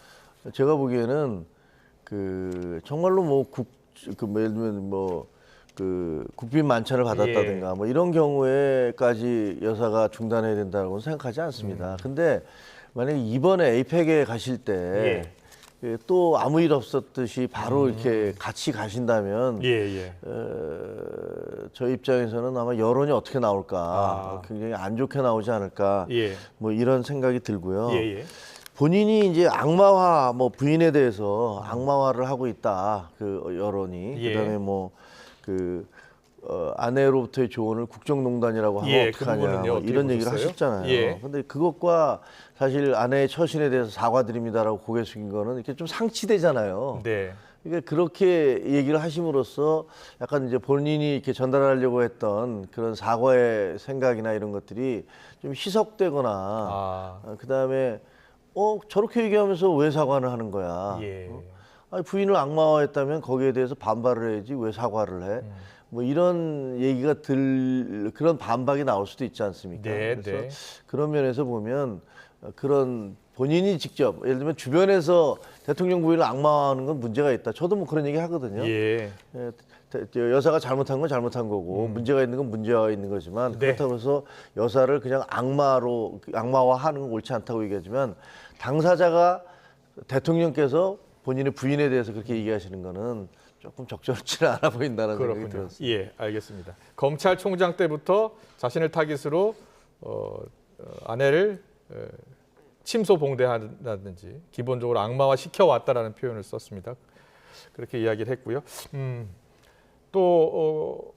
제가 보기에는 정말로 예를 들면 국빈 만찬을 받았다든가 뭐 이런 경우에까지 여사가 중단해야 된다고 생각하지 않습니다. 근데 만약에 이번에 에이펙에 가실 때 또 아무 일 없었듯이 바로 이렇게 같이 가신다면 저희 입장에서는 아마 여론이 어떻게 나올까 굉장히 안 좋게 나오지 않을까 뭐 이런 생각이 들고요. 본인이 이제 악마화 뭐 부인에 대해서 악마화를 하고 있다 그 여론이 그다음에 뭐 그 아내로부터의 조언을 국정농단이라고 하면 어떡하냐 뭐 이런 얘기를 하셨잖아요. 근데 그것과 사실 아내의 처신에 대해서 사과드립니다라고 고개 숙인 거는 이렇게 좀 상치되잖아요. 그러니까 그렇게 얘기를 하심으로써 약간 이제 본인이 이렇게 전달하려고 했던 그런 사과의 생각이나 이런 것들이 좀 희석되거나 그다음에 저렇게 얘기하면서 왜 사과를 하는 거야? 아니, 부인을 악마화했다면 거기에 대해서 반발을 해야지 왜 사과를 해? 뭐 이런 얘기가 그런 반박이 나올 수도 있지 않습니까? 그래서 그런 면에서 보면 그런 본인이 직접 예를 들면 주변에서 대통령 부인을 악마화하는 건 문제가 있다. 저도 뭐 그런 얘기 하거든요. 여사가 잘못한 건 잘못한 거고 문제가 있는 건 문제가 있는 거지만 그렇다고 해서 여사를 그냥 악마화하는 건 옳지 않다고 얘기하지만 당사자가 대통령께서 본인의 부인에 대해서 그렇게 얘기하시는 거는 조금 적절치는 않아 보인다는 생각이 들었습니다. 알겠습니다. 검찰총장 때부터 자신을 타깃으로 아내를 침소봉대한다든지 기본적으로 악마화 시켜왔다라는 표현을 썼습니다. 그렇게 이야기를 했고요. 또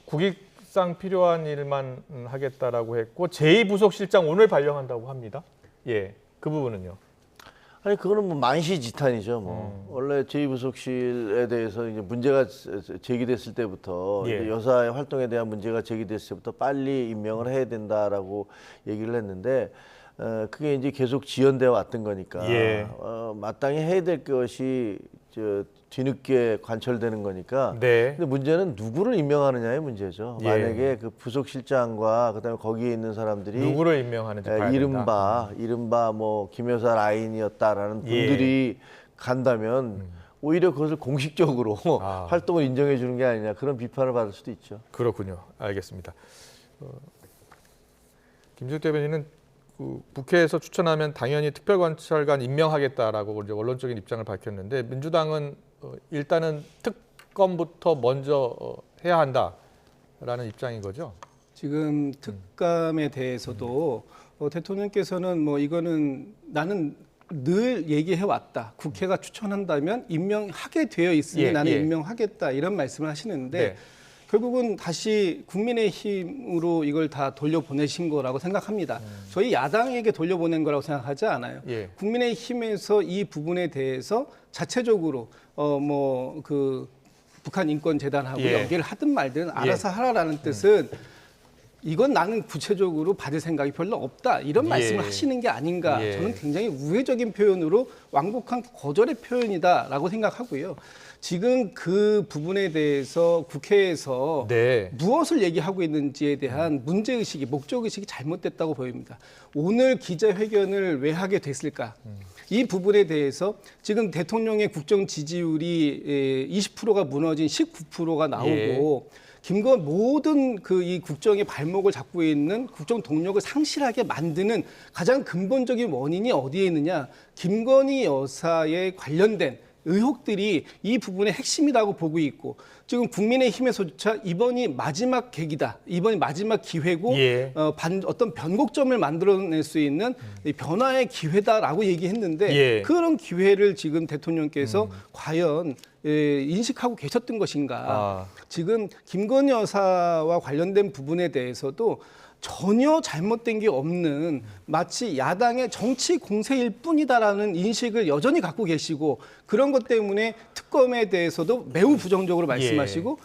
국익상 필요한 일만 하겠다라고 했고 제2부속실장 오늘 발령한다고 합니다. 그 부분은요. 아니 그거는 뭐 만시지탄이죠. 뭐 원래 제2부속실에 대해서 이제 문제가 제기됐을 때부터 이제 여사의 활동에 대한 문제가 제기됐을 때부터 빨리 임명을 해야 된다라고 얘기를 했는데 그게 이제 계속 지연되어 왔던 거니까 마땅히 해야 될 것이 뒤늦게 관철되는 거니까. 근데 문제는 누구를 임명하느냐의 문제죠. 만약에 그 부속실장과 그다음에 거기에 있는 사람들이 누구를 임명하는지 봐야 된다. 이른바 뭐 김여사 라인이었다라는 분들이 간다면 오히려 그것을 공식적으로 활동을 인정해 주는 게 아니냐 그런 비판을 받을 수도 있죠. 그렇군요. 알겠습니다. 김재욱 대변인은 국회에서 추천하면 당연히 특별관찰관 임명하겠다라고 이제 원론적인 입장을 밝혔는데 민주당은 일단은 특검부터 먼저 해야 한다라는 입장인 거죠. 지금 특감에 대해서도 대통령께서는 뭐 이거는 나는 늘 얘기해 왔다. 국회가 추천한다면 임명하게 되어 있으니 나는 임명하겠다 이런 말씀을 하시는데 결국은 다시 국민의힘으로 이걸 다 돌려보내신 거라고 생각합니다. 저희 야당에게 돌려보낸 거라고 생각하지 않아요. 국민의힘에서 이 부분에 대해서 자체적으로 북한 인권재단하고 연계를 하든 말든 알아서 하라라는 뜻은 이건 나는 구체적으로 받을 생각이 별로 없다. 이런 말씀을 하시는 게 아닌가. 저는 굉장히 우회적인 표현으로 완곡한 거절의 표현이다라고 생각하고요. 지금 그 부분에 대해서 국회에서 무엇을 얘기하고 있는지에 대한 문제의식이, 목적의식이 잘못됐다고 보입니다. 오늘 기자회견을 왜 하게 됐을까? 이 부분에 대해서 지금 대통령의 국정 지지율이 20%가 무너진 19%가 나오고 모든 이 국정의 발목을 잡고 있는 국정 동력을 상실하게 만드는 가장 근본적인 원인이 어디에 있느냐? 김건희 여사에 관련된 의혹들이 이 부분의 핵심이라고 보고 있고 지금 국민의힘에서조차 이번이 마지막 계기다. 이번이 마지막 기회고 어떤 변곡점을 만들어낼 수 있는 변화의 기회다라고 얘기했는데 그런 기회를 지금 대통령께서 과연 인식하고 계셨던 것인가. 지금 김건희 여사와 관련된 부분에 대해서도 전혀 잘못된 게 없는 마치 야당의 정치 공세일 뿐이다라는 인식을 여전히 갖고 계시고 그런 것 때문에 특검에 대해서도 매우 부정적으로 말씀하시고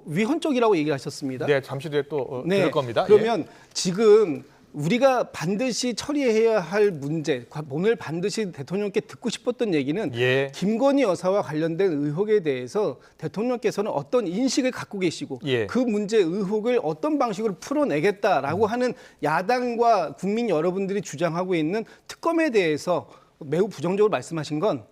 위헌적이라고 얘기하셨습니다. 네, 잠시 뒤에 또 들을 겁니다. 그러면 지금 우리가 반드시 처리해야 할 문제, 오늘 반드시 대통령께 듣고 싶었던 얘기는 김건희 여사와 관련된 의혹에 대해서 대통령께서는 어떤 인식을 갖고 계시고 그 문제 의혹을 어떤 방식으로 풀어내겠다라고 하는 야당과 국민 여러분들이 주장하고 있는 특검에 대해서 매우 부정적으로 말씀하신 건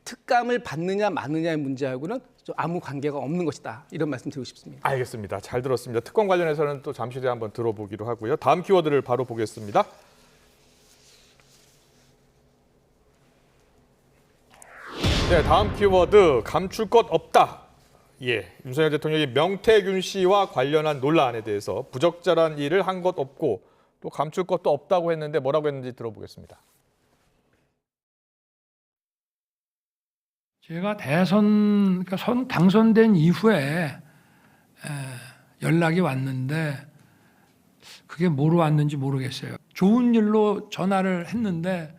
특감을 받느냐 마느냐의 문제하고는 아무 관계가 없는 것이다. 이런 말씀 드리고 싶습니다. 알겠습니다. 잘 들었습니다. 특검 관련해서는 또 잠시 뒤에 한번 들어보기로 하고요. 다음 키워드를 바로 보겠습니다. 네, 다음 키워드 감출 것 없다. 예, 윤석열 대통령이 명태균 씨와 관련한 논란에 대해서 부적절한 일을 한 것 없고 또 감출 것도 없다고 했는데 뭐라고 했는지 들어보겠습니다. 제가 그러니까 당선된 이후에 연락이 왔는데 그게 뭐로 왔는지 모르겠어요. 좋은 일로 전화를 했는데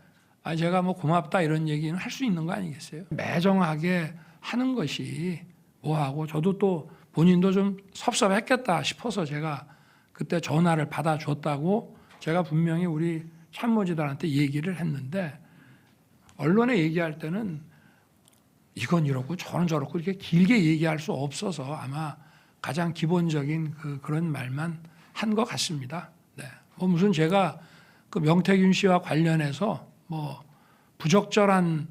제가 뭐 고맙다 이런 얘기는 할 수 있는 거 아니겠어요? 매정하게 하는 것이 뭐하고 저도 또 본인도 좀 섭섭했겠다 싶어서 제가 그때 전화를 받아줬다고 제가 분명히 우리 참모진들한테 얘기를 했는데 언론에 얘기할 때는 이건 이렇고 저건 저렇고 이렇게 길게 얘기할 수 없어서 아마 가장 기본적인 그런 말만 한 것 같습니다. 네. 뭐 무슨 제가 그 명태균 씨와 관련해서 뭐 부적절한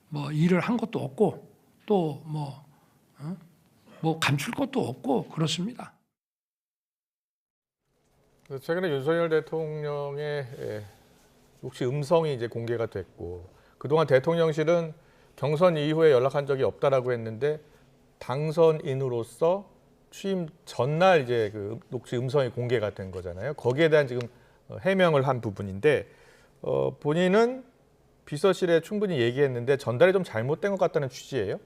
뭐 일을 한 것도 없고 또 뭐 감출 것도 없고 그렇습니다. 최근에 윤석열 대통령의 혹시 음성이 이제 공개가 됐고 그동안 대통령실은 경선 이후에 연락한 적이 없다라고 했는데 당선인으로서 취임 전날 이제 그 녹취 음성이 공개가 된 거잖아요. 거기에 대한 지금 해명을 한 부분인데 본인은 비서실에 충분히 얘기했는데 전달이 좀 잘못된 것 같다는 취지예요?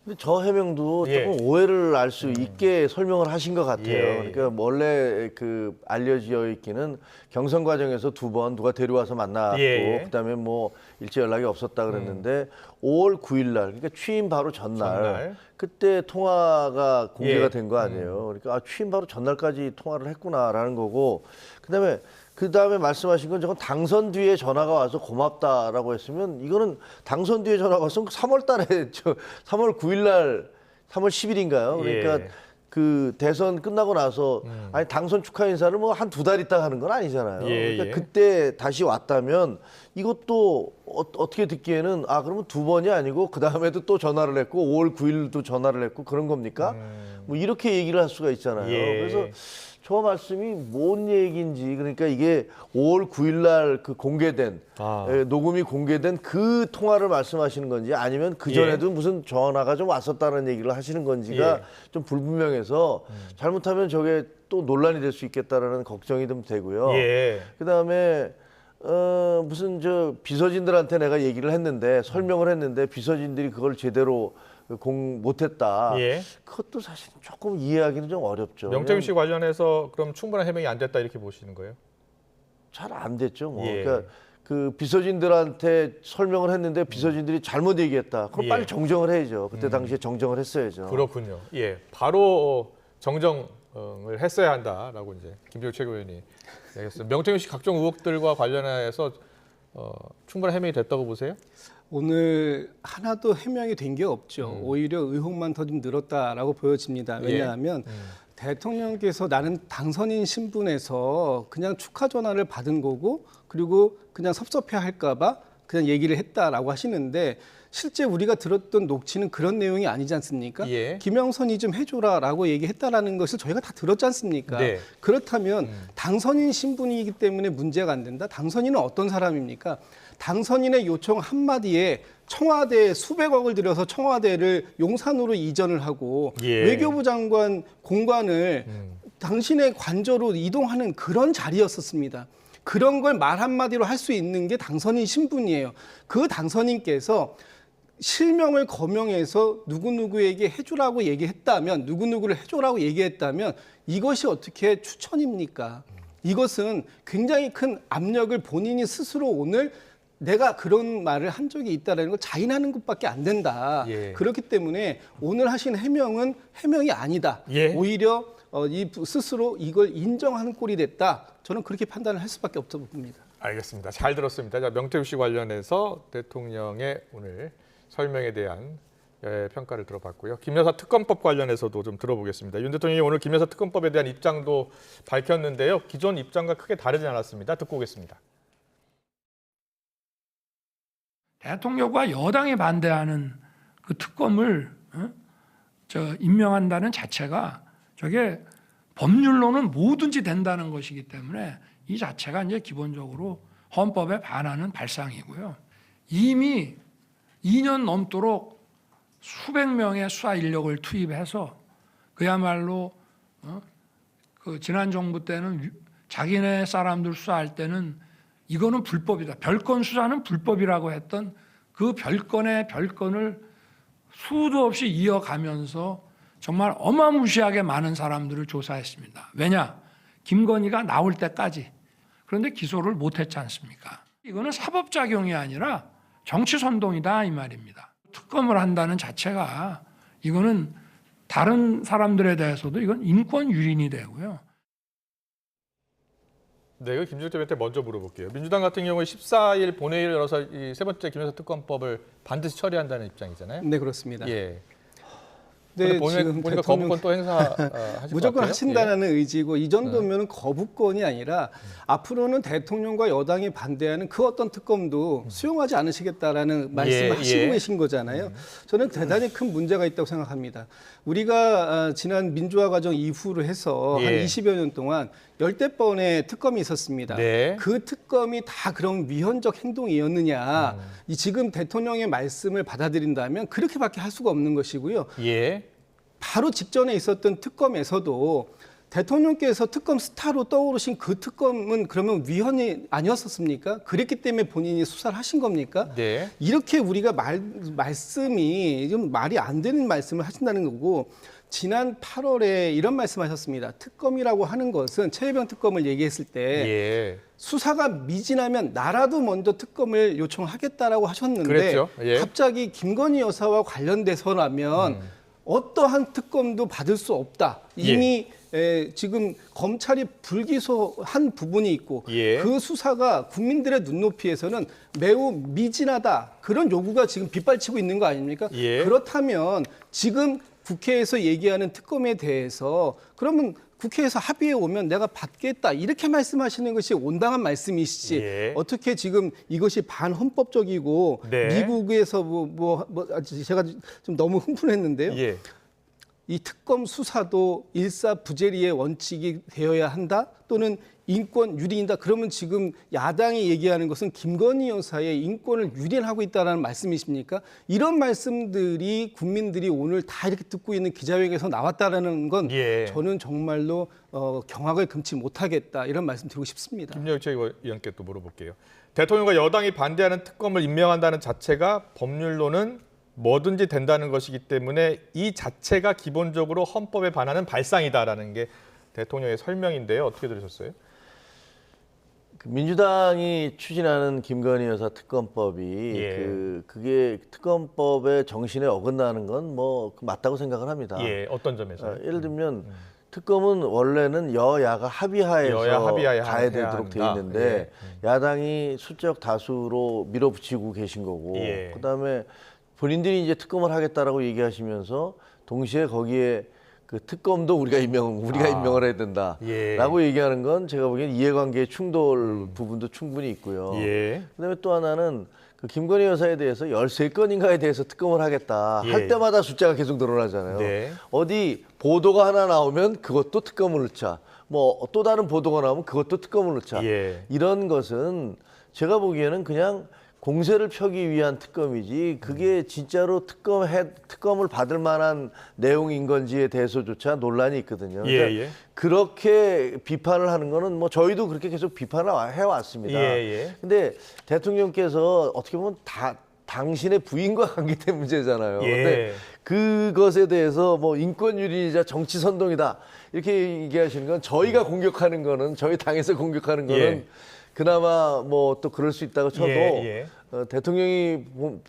근데 저 해명도 조금 오해를 알 수 있게 설명을 하신 것 같아요. 그러니까 원래 그 알려져 있기는 경선 과정에서 2번 누가 데려와서 만났고 그다음에 뭐 일체 연락이 없었다 그랬는데 5월 9일 날 그러니까 취임 바로 전날 그때 통화가 공개가 된 거 아니에요. 그러니까 취임 바로 전날까지 통화를 했구나라는 거고 그다음에 말씀하신 건 저건 당선 뒤에 전화가 와서 고맙다라고 했으면 이거는 당선 뒤에 전화가 왔으면 3월 달에 3월 9일 날 3월 10일인가요? 그러니까 그 대선 끝나고 나서 아니 당선 축하 인사를 뭐 한 2달 있다 하는 건 아니잖아요. 그러니까 그때 다시 왔다면 이것도 어떻게 듣기에는 그러면 2번이 아니고 그다음에도 또 전화를 했고 5월 9일도 전화를 했고 그런 겁니까? 뭐 이렇게 얘기를 할 수가 있잖아요. 그래서 저 말씀이 뭔 얘기인지 그러니까 이게 5월 9일 날 그 공개된 녹음이 공개된 그 통화를 말씀하시는 건지 아니면 그 전에도 무슨 전화가 좀 왔었다는 얘기를 하시는 건지가 좀 불분명해서 잘못하면 저게 또 논란이 될 수 있겠다라는 걱정이 좀 되고요. 그다음에 무슨 저 비서진들한테 내가 얘기를 했는데 설명을 했는데 비서진들이 그걸 제대로 못했다. 그것도 사실 조금 이해하기는 좀 어렵죠. 명태균 씨 관련해서 그럼 충분한 해명이 안 됐다 이렇게 보시는 거예요? 잘 안 됐죠. 뭐. 그러니까 그 비서진들한테 설명을 했는데 비서진들이 잘못 얘기했다. 그럼 빨리 정정을 해야죠. 그때 당시에 정정을 했어야죠. 그렇군요. 바로 정정을 했어야 한다라고 이제 김재우 최고위원이 얘기했어요. 명태균 씨 각종 의혹들과 관련해서 충분한 해명이 됐다고 보세요? 오늘 하나도 해명이 된 게 없죠. 오히려 의혹만 더 좀 늘었다라고 보여집니다. 왜냐하면 대통령께서 나는 당선인 신분에서 그냥 축하 전화를 받은 거고 그리고 그냥 섭섭해할까 봐 그냥 얘기를 했다라고 하시는데 실제 우리가 들었던 녹취는 그런 내용이 아니지 않습니까? 김영선이 좀 해줘라라고 얘기했다라는 것을 저희가 다 들었지 않습니까? 그렇다면 당선인 신분이기 때문에 문제가 안 된다? 당선인은 어떤 사람입니까? 당선인의 요청 한마디에 청와대에 수백억을 들여서 청와대를 용산으로 이전을 하고 외교부 장관 공관을 당신의 관저로 이동하는 그런 자리였었습니다. 그런 걸 말 한마디로 할 수 있는 게 당선인 신분이에요. 그 당선인께서 실명을 거명해서 누구누구에게 해주라고 얘기했다면 누구누구를 해줘라고 얘기했다면 이것이 어떻게 추천입니까? 이것은 굉장히 큰 압력을 본인이 스스로 오늘 내가 그런 말을 한 적이 있다는 걸 자인하는 것밖에 안 된다. 그렇기 때문에 오늘 하신 해명은 해명이 아니다. 오히려 스스로 이걸 인정하는 꼴이 됐다. 저는 그렇게 판단을 할 수밖에 없다고 봅니다. 알겠습니다. 잘 들었습니다. 자, 명태균 씨 관련해서 대통령의 오늘 설명에 대한 평가를 들어봤고요. 김여사 특검법 관련해서도 좀 들어보겠습니다. 윤 대통령이 오늘 김여사 특검법에 대한 입장도 밝혔는데요. 기존 입장과 크게 다르지 않았습니다. 듣고 오겠습니다. 대통령과 여당이 반대하는 그 특검을 임명한다는 자체가 저게 법률로는 뭐든지 된다는 것이기 때문에 이 자체가 이제 기본적으로 헌법에 반하는 발상이고요. 이미 2년 넘도록 수백 명의 수사 인력을 투입해서 그야말로 그 지난 정부 때는 자기네 사람들 수사할 때는 이거는 불법이다. 별건 수사는 불법이라고 했던 그 별건의 별건을 수도 없이 이어가면서 정말 어마무시하게 많은 사람들을 조사했습니다. 왜냐? 김건희가 나올 때까지. 그런데 기소를 못했지 않습니까? 이거는 사법작용이 아니라 정치선동이다 이 말입니다. 특검을 한다는 자체가 이거는 다른 사람들에 대해서도 이건 인권 유린이 되고요. 네, 이거 김준일 대변인한테 먼저 물어볼게요. 민주당 같은 경우에 14일 본회의를 열어서 이 세 번째 김여사 특검법을 반드시 처리한다는 입장이잖아요. 네, 그렇습니다. 예. 네, 보니까 지금 거부권 또 행사하실 무조건 하신다는 의지고 이 정도면 거부권이 아니라 앞으로는 대통령과 여당이 반대하는 그 어떤 특검도 수용하지 않으시겠다라는 말씀을 하시고 계신 거잖아요. 저는 대단히 큰 문제가 있다고 생각합니다. 우리가 지난 민주화 과정 이후로 해서 한 20여 년 동안 10대 번의 특검이 있었습니다. 그 특검이 다 그런 위헌적 행동이었느냐. 이 지금 대통령의 말씀을 받아들인다면 그렇게밖에 할 수가 없는 것이고요. 바로 직전에 있었던 특검에서도 대통령께서 특검 스타로 떠오르신 그 특검은 그러면 위헌이 아니었었습니까? 그랬기 때문에 본인이 수사를 하신 겁니까? 이렇게 우리가 말씀이 좀 말이 안 되는 말씀을 하신다는 거고 지난 8월에 이런 말씀하셨습니다. 특검이라고 하는 것은 최혜병 특검을 얘기했을 때 수사가 미진하면 나라도 먼저 특검을 요청하겠다라고 하셨는데 갑자기 김건희 여사와 관련돼서라면 어떠한 특검도 받을 수 없다. 이미 지금 검찰이 불기소한 부분이 있고 그 수사가 국민들의 눈높이에서는 매우 미진하다. 그런 요구가 지금 빗발치고 있는 거 아닙니까? 그렇다면 지금 국회에서 얘기하는 특검에 대해서 그러면 국회에서 합의해 오면 내가 받겠다 이렇게 말씀하시는 것이 온당한 말씀이시지 어떻게 지금 이것이 반헌법적이고 미국에서 제가 좀 너무 흥분했는데요. 이 특검 수사도 일사부재리의 원칙이 되어야 한다 또는 인권 유린이다. 그러면 지금 야당이 얘기하는 것은 김건희 여사의 인권을 유린하고 있다는 말씀이십니까? 이런 말씀들이 국민들이 오늘 다 이렇게 듣고 있는 기자회견에서 나왔다는 건 저는 정말로 경악을 금치 못하겠다 이런 말씀 드리고 싶습니다. 김여철 의원께 또 물어볼게요. 대통령과 여당이 반대하는 특검을 임명한다는 자체가 법률로는 뭐든지 된다는 것이기 때문에 이 자체가 기본적으로 헌법에 반하는 발상이다라는 게 대통령의 설명인데요. 어떻게 들으셨어요? 민주당이 추진하는 김건희 여사 특검법이 그게 특검법의 정신에 어긋나는 건 뭐 맞다고 생각을 합니다. 어떤 점에서? 예를 들면 특검은 원래는 여야가 합의하에서 가야 되도록 돼 있는데 야당이 수적 다수로 밀어붙이고 계신 거고 그다음에 본인들이 이제 특검을 하겠다라고 얘기하시면서 동시에 거기에 그 특검도 우리가 임명을 해야 된다라고 얘기하는 건 제가 보기엔 이해관계 충돌 부분도 충분히 있고요. 그다음에 또 하나는 그 김건희 여사에 대해서 13건인가에 대해서 특검을 하겠다 할 때마다 숫자가 계속 늘어나잖아요. 어디 보도가 하나 나오면 그것도 특검을 넣자. 뭐 또 다른 보도가 나오면 그것도 특검을 넣자. 이런 것은 제가 보기에는 그냥 공세를 펴기 위한 특검이지 그게 진짜로 특검을 받을 만한 내용인 건지에 대해서조차 논란이 있거든요. 그러니까 그렇게 비판을 하는 거는 뭐 저희도 그렇게 계속 비판을 해왔습니다. 근데 대통령께서 어떻게 보면 당신의 부인과 관계된 문제잖아요. 근데 그것에 대해서 뭐 인권유린이자 정치선동이다 이렇게 얘기하시는 건 저희가 공격하는 거는 저희 당에서 공격하는 거는 그나마 뭐 또 그럴 수 있다고 쳐도 대통령이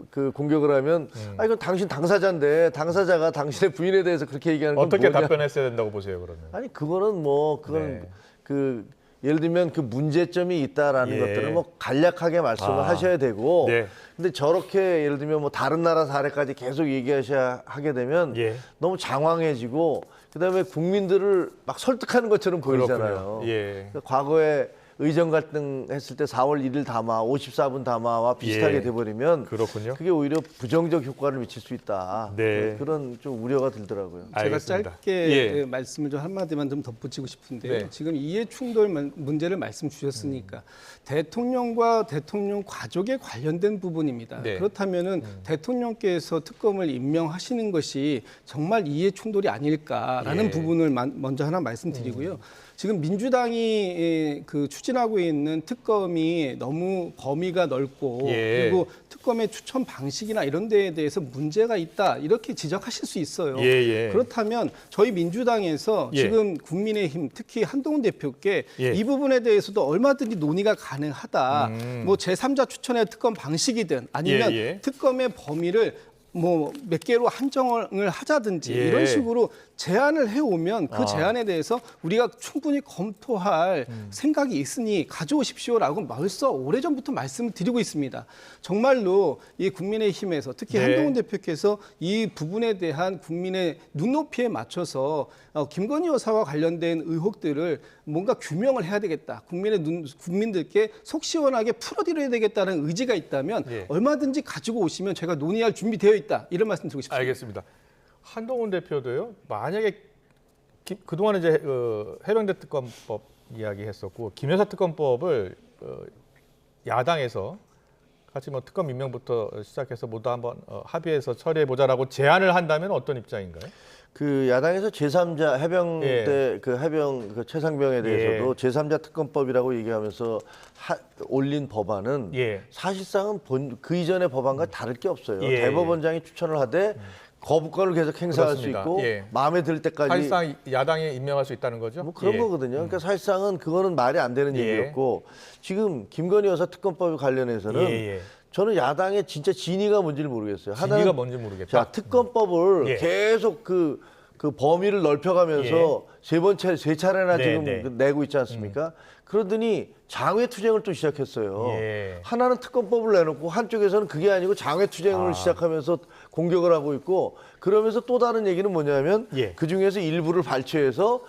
그 공격을 하면 이건 당신 당사자인데 당사자가 당신의 부인에 대해서 그렇게 얘기하는 건 어떻게 답변했어야 된다고 보세요, 그러면? 아니 그거는 뭐 그건 그 예를 들면 그 문제점이 있다라는 것들을 뭐 간략하게 말씀을 하셔야 되고 근데 저렇게 예를 들면 뭐 다른 나라 사례까지 계속 얘기하셔야 하게 되면 너무 장황해지고 그다음에 국민들을 막 설득하는 것처럼 보이잖아요. 그러니까 과거에 의정 갈등 했을 때 4월 1일 담화, 54분 담화와 비슷하게 예. 돼버리면 그렇군요. 그게 오히려 부정적 효과를 미칠 수 있다. 네. 그런 좀 우려가 들더라고요. 제가 알겠습니다. 짧게 예. 말씀을 좀 한마디만 좀 덧붙이고 싶은데요. 네. 지금 이해 충돌 문제를 말씀 주셨으니까 대통령과 대통령 가족에 관련된 부분입니다. 네. 그렇다면은 대통령께서 특검을 임명하시는 것이 정말 이해 충돌이 아닐까라는 예. 부분을 먼저 하나 말씀드리고요. 지금 민주당이 그 추진하고 있는 특검이 너무 범위가 넓고 예. 그리고 특검의 추천 방식이나 이런 데에 대해서 문제가 있다 이렇게 지적하실 수 있어요. 예. 그렇다면 저희 민주당에서 예. 지금 국민의힘 특히 한동훈 대표께 예. 이 부분에 대해서도 얼마든지 논의가 가능하다. 뭐 제3자 추천의 특검 방식이든 아니면 예. 특검의 범위를 뭐 몇 개로 한정을 하자든지 예. 이런 식으로 제안을 해오면 그 제안에 대해서 우리가 충분히 검토할 생각이 있으니 가져오십시오라고 벌써 오래전부터 말씀을 드리고 있습니다. 정말로 이 국민의힘에서 특히 네. 한동훈 대표께서 이 부분에 대한 국민의 눈높이에 맞춰서 김건희 여사와 관련된 의혹들을 뭔가 규명을 해야 되겠다. 국민들께 속 시원하게 풀어드려야 되겠다는 의지가 있다면 예. 얼마든지 가지고 오시면 제가 논의할 준비되어 있다. 이런 말씀 드리고 싶습니다. 알겠습니다. 한동훈 대표도요. 만약에 그동안 이제 해병대 특검법 이야기했었고 김여사 특검법을 야당에서 같이 뭐 특검 임명부터 시작해서 모두 한번 합의해서 처리해 보자라고 제안을 한다면 어떤 입장인가요? 그 야당에서 제3자 해병대 예. 그 해병 그 최상병에 대해서도 예. 제3자 특검법이라고 얘기하면서 올린 법안은 예. 사실상은 그 이전의 법안과 다를 게 없어요. 예. 대법원장이 추천을 하되 거부권을 계속 행사할 그렇습니다. 수 있고 예. 마음에 들 때까지 사실상 야당이 임명할 수 있다는 거죠? 뭐 그런 예. 거거든요. 그러니까 사실상은 그거는 말이 안 되는 예. 얘기였고 지금 김건희 여사 특검법 관련해서는 예. 저는 야당의 진짜 진위가 뭔지를 모르겠어요. 진위가 뭔지 모르겠다. 자, 특검법을 예. 계속 그 범위를 넓혀가면서 세 차례나 네, 지금 네. 내고 있지 않습니까? 그러더니 장외투쟁을 또 시작했어요. 예. 하나는 특검법을 내놓고 한쪽에서는 그게 아니고 장외투쟁을 시작하면서 공격을 하고 있고 그러면서 또 다른 얘기는 뭐냐면 예. 그중에서 일부를 발췌해서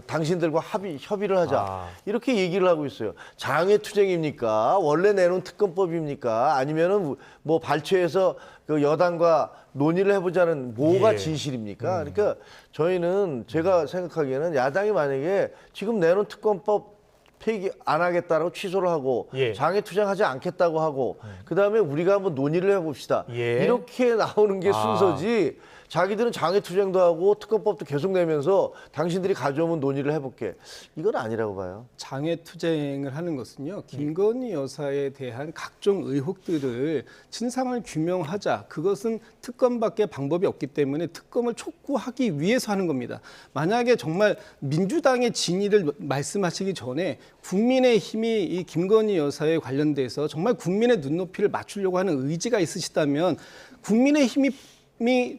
당신들과 협의를 하자. 이렇게 얘기를 하고 있어요. 장외투쟁입니까? 원래 내놓은 특검법입니까? 아니면은 뭐 발췌해서 그 여당과 논의를 해보자는 뭐가 예. 진실입니까? 그러니까 저희는 제가 생각하기에는 야당이 만약에 지금 내놓은 특검법 폐기 안 하겠다라고 취소를 하고 예. 장외투쟁하지 않겠다고 하고 그다음에 우리가 한번 논의를 해봅시다. 예. 이렇게 나오는 게 순서지 자기들은 장외투쟁도 하고 특검법도 계속 내면서 당신들이 가져오면 논의를 해볼게. 이건 아니라고 봐요. 장외투쟁을 하는 것은요. 김건희 여사에 대한 각종 의혹들을 진상을 규명하자. 그것은 특검밖에 방법이 없기 때문에 특검을 촉구하기 위해서 하는 겁니다. 만약에 정말 민주당의 진위를 말씀하시기 전에 국민의힘이 이 김건희 여사에 관련돼서 정말 국민의 눈높이를 맞추려고 하는 의지가 있으시다면 국민의힘이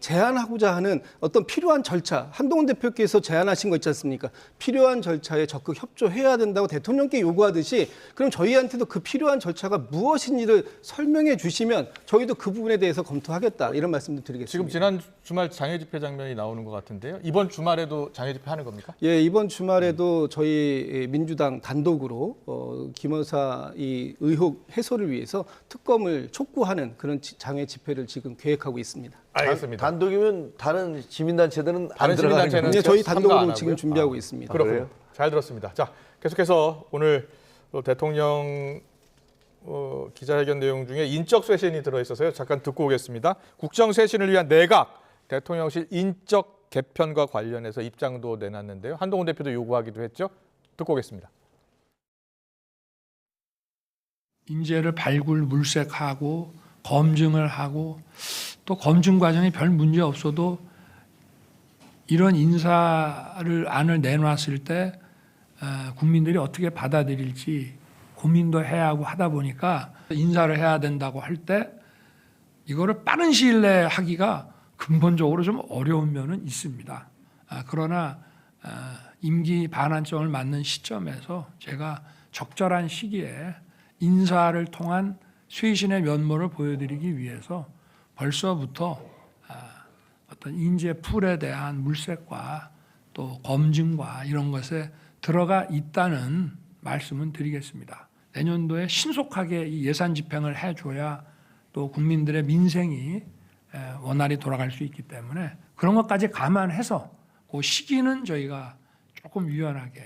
제안하고자 하는 어떤 필요한 절차, 한동훈 대표께서 제안하신 거 있지 않습니까? 필요한 절차에 적극 협조해야 된다고 대통령께 요구하듯이 그럼 저희한테도 그 필요한 절차가 무엇인지를 설명해 주시면 저희도 그 부분에 대해서 검토하겠다 이런 말씀도 드리겠습니다. 지금 지난 주말 장외 집회 장면이 나오는 것 같은데요. 이번 주말에도 장외 집회 하는 겁니까? 예, 이번 주말에도 저희 민주당 단독으로 김 여사 이 의혹 해소를 위해서 특검을 촉구하는 그런 장외 집회를 지금 계획하고 있습니다. 알겠습니다. 단독이면 다른 시민단체들은 다른 시민단체는 네, 저희 참가 안 단독으로 하고요? 지금 준비하고 있습니다. 그렇군요. 잘 들었습니다. 자, 계속해서 오늘 대통령 기자회견 내용 중에 인적 쇄신이 들어있어서요. 잠깐 듣고 오겠습니다. 국정 쇄신을 위한 내각 대통령실 인적 개편과 관련해서 입장도 내놨는데요. 한동훈 대표도 요구하기도 했죠. 듣고 오겠습니다. 인재를 발굴 물색하고 검증을 하고 또 검증 과정에 별 문제 없어도 이런 안을 내놨을 때 국민들이 어떻게 받아들일지 고민도 해야 하고 하다 보니까 인사를 해야 된다고 할 때 이거를 빠른 시일 내에 하기가 근본적으로 좀 어려운 면은 있습니다. 그러나 임기 반환점을 맞는 시점에서 제가 적절한 시기에 인사를 통한 쇄신의 면모를 보여드리기 위해서 벌써부터 어떤 인재 풀에 대한 물색과 또 검증과 이런 것에 들어가 있다는 말씀은 드리겠습니다. 내년도에 신속하게 이 예산 집행을 해줘야 또 국민들의 민생이 원활히 돌아갈 수 있기 때문에 그런 것까지 감안해서 그 시기는 저희가 조금 유연하게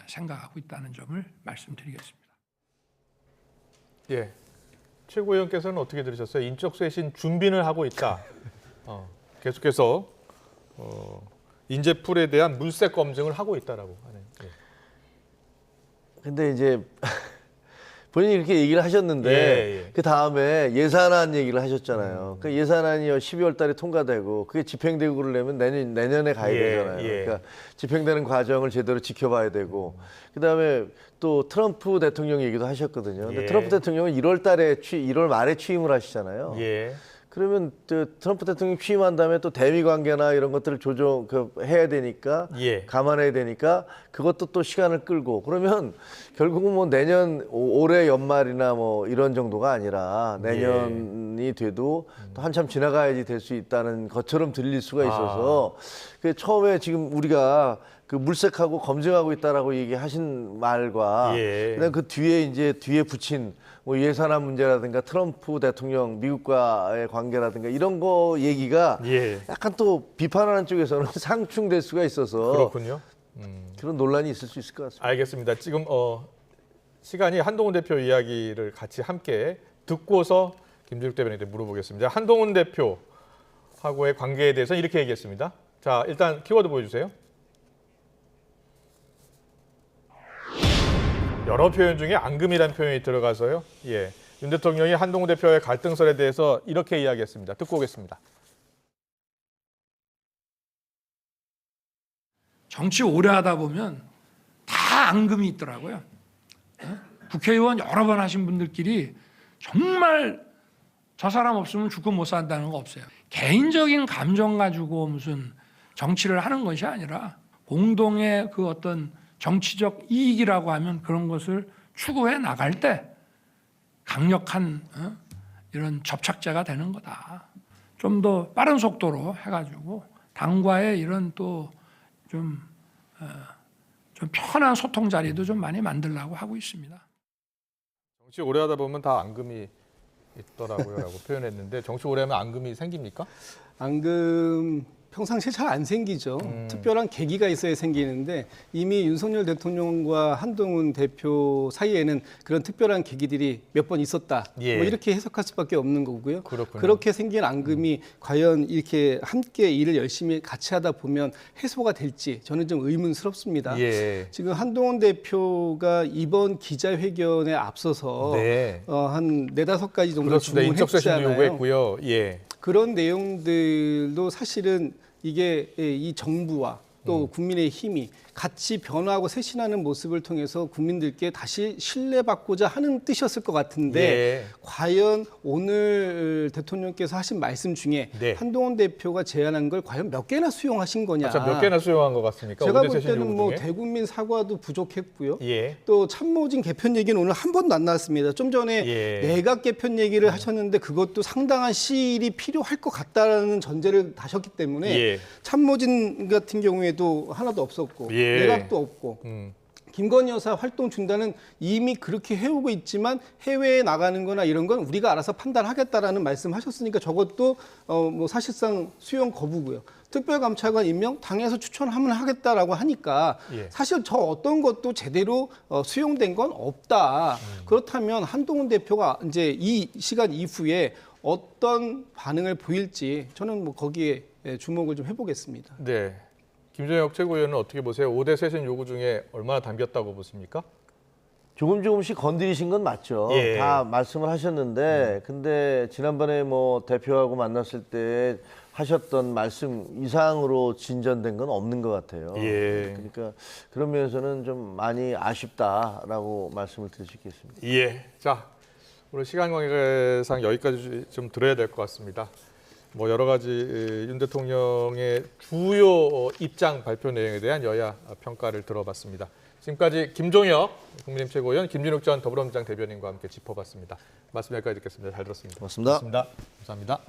생각하고 있다는 점을 말씀드리겠습니다. 예, 최고위원께서는 어떻게 들으셨어요? 인적 쇄신 준비는 하고 있다. 계속해서 인재풀에 대한 물색 검증을 하고 있다라고 하네요. 예. 근데 이제 본인이 이렇게 얘기를 하셨는데 그 다음에 예산안 얘기를 하셨잖아요. 그 예산안이 12월 달에 통과되고 그게 집행되고 그러려면 내년에 가야 되잖아요. 그러니까 집행되는 과정을 제대로 지켜봐야 되고 그 다음에 또 트럼프 대통령 얘기도 하셨거든요. 근데 트럼프 대통령은 1월 말에 취임을 하시잖아요. 그러면 트럼프 대통령이 취임한 다음에 또 대미 관계나 이런 것들을 해야 되니까 감안해야 되니까 그것도 또 시간을 끌고 그러면 결국은 뭐 올해 연말이나 뭐 이런 정도가 아니라 내년이 돼도 또 한참 지나가야지 될 수 있다는 것처럼 들릴 수가 있어서 그 처음에 지금 우리가 그 물색하고 검증하고 있다라고 얘기하신 말과 그다음 그 뒤에 붙인 뭐 예산안 문제라든가 트럼프 대통령 미국과의 관계라든가 이런 거 얘기가 약간 또 비판하는 쪽에서는 상충될 수가 있어서 그렇군요. 그런 논란이 있을 수 있을 것 같습니다. 알겠습니다. 지금 시간이 한동훈 대표 이야기를 같이 함께 듣고서 김준욱 대변인한테 물어보겠습니다. 한동훈 대표하고의 관계에 대해서 이렇게 얘기했습니다. 자, 일단 키워드 보여주세요. 여러 표현 중에 앙금이라는 표현이 들어가서요. 윤 대통령이 한동훈 대표의 갈등설에 대해서 이렇게 이야기했습니다. 듣고 오겠습니다. 정치 오래 하다 보면 다 앙금이 있더라고요. 국회의원 여러 번 하신 분들끼리 정말 저 사람 없으면 죽고 못 산다는 거 없어요. 개인적인 감정 가지고 무슨 정치를 하는 것이 아니라 공동의 그 어떤 정치적 이익이라고 하면 그런 것을 추구해 나갈 때 강력한 이런 접착제가 되는 거다. 좀 더 빠른 속도로 해가지고 당과의 이런 또 좀 편한 소통 자리도 좀 많이 만들려고 하고 있습니다. 정치 오래 하다 보면 다 앙금이 있더라고요라고 표현했는데 정치 오래 하면 앙금이 생깁니까? 앙금 평상시에 잘 안 생기죠. 특별한 계기가 있어야 생기는데 이미 윤석열 대통령과 한동훈 대표 사이에는 그런 특별한 계기들이 몇 번 있었다. 뭐 이렇게 해석할 수밖에 없는 거고요. 그렇게 생긴 앙금이 과연 이렇게 함께 일을 열심히 같이 하다 보면 해소가 될지 저는 좀 의문스럽습니다. 지금 한동훈 대표가 이번 기자회견에 앞서서 한 4-5가지 정도 질문을 했잖아요. 그런 내용들도 사실은 이게 이 정부와 또 국민의힘이 같이 변화하고 쇄신하는 모습을 통해서 국민들께 다시 신뢰받고자 하는 뜻이었을 것 같은데 과연 오늘 대통령께서 하신 말씀 중에 한동훈 대표가 제안한 걸 과연 몇 개나 수용하신 거냐. 몇 개나 수용한 것 같습니까? 제가 볼 때는 뭐 대국민 사과도 부족했고요. 또 참모진 개편 얘기는 오늘 한 번도 안 나왔습니다. 좀 전에 내각 개편 얘기를 하셨는데 그것도 상당한 시일이 필요할 것 같다라는 전제를 다셨기 때문에 참모진 같은 경우에도 하나도 없었고 내각도 없고 김건희 여사 활동 중단은 이미 그렇게 해오고 있지만 해외에 나가는 거나 이런 건 우리가 알아서 판단하겠다라는 말씀하셨으니까 저것도 뭐 사실상 수용 거부고요. 특별감찰관 임명 당에서 추천하면 하겠다라고 하니까 사실 저 어떤 것도 제대로 수용된 건 없다. 그렇다면 한동훈 대표가 이제 이 시간 이후에 어떤 반응을 보일지 저는 뭐 거기에 주목을 좀 해보겠습니다. 네. 김준혁 최고위원은 어떻게 보세요? 5대 쇄신 요구 중에 얼마나 담겼다고 보십니까? 조금씩 건드리신 건 맞죠. 다 말씀을 하셨는데 근데 지난번에 뭐 대표하고 만났을 때 하셨던 말씀 이상으로 진전된 건 없는 것 같아요. 그러니까 그런 면에서는 좀 많이 아쉽다라고 말씀을 드릴 수 있겠습니다. 자, 오늘 시간 관계상 여기까지 좀 들어야 될 것 같습니다. 뭐 여러 가지 윤 대통령의 주요 입장 발표 내용에 대한 여야 평가를 들어봤습니다. 지금까지 김종혁 국민의힘 최고위원, 김준욱 전 더불어민주당 대변인과 함께 짚어봤습니다. 말씀 여기까지 듣겠습니다. 잘 들었습니다. 고맙습니다. 감사합니다.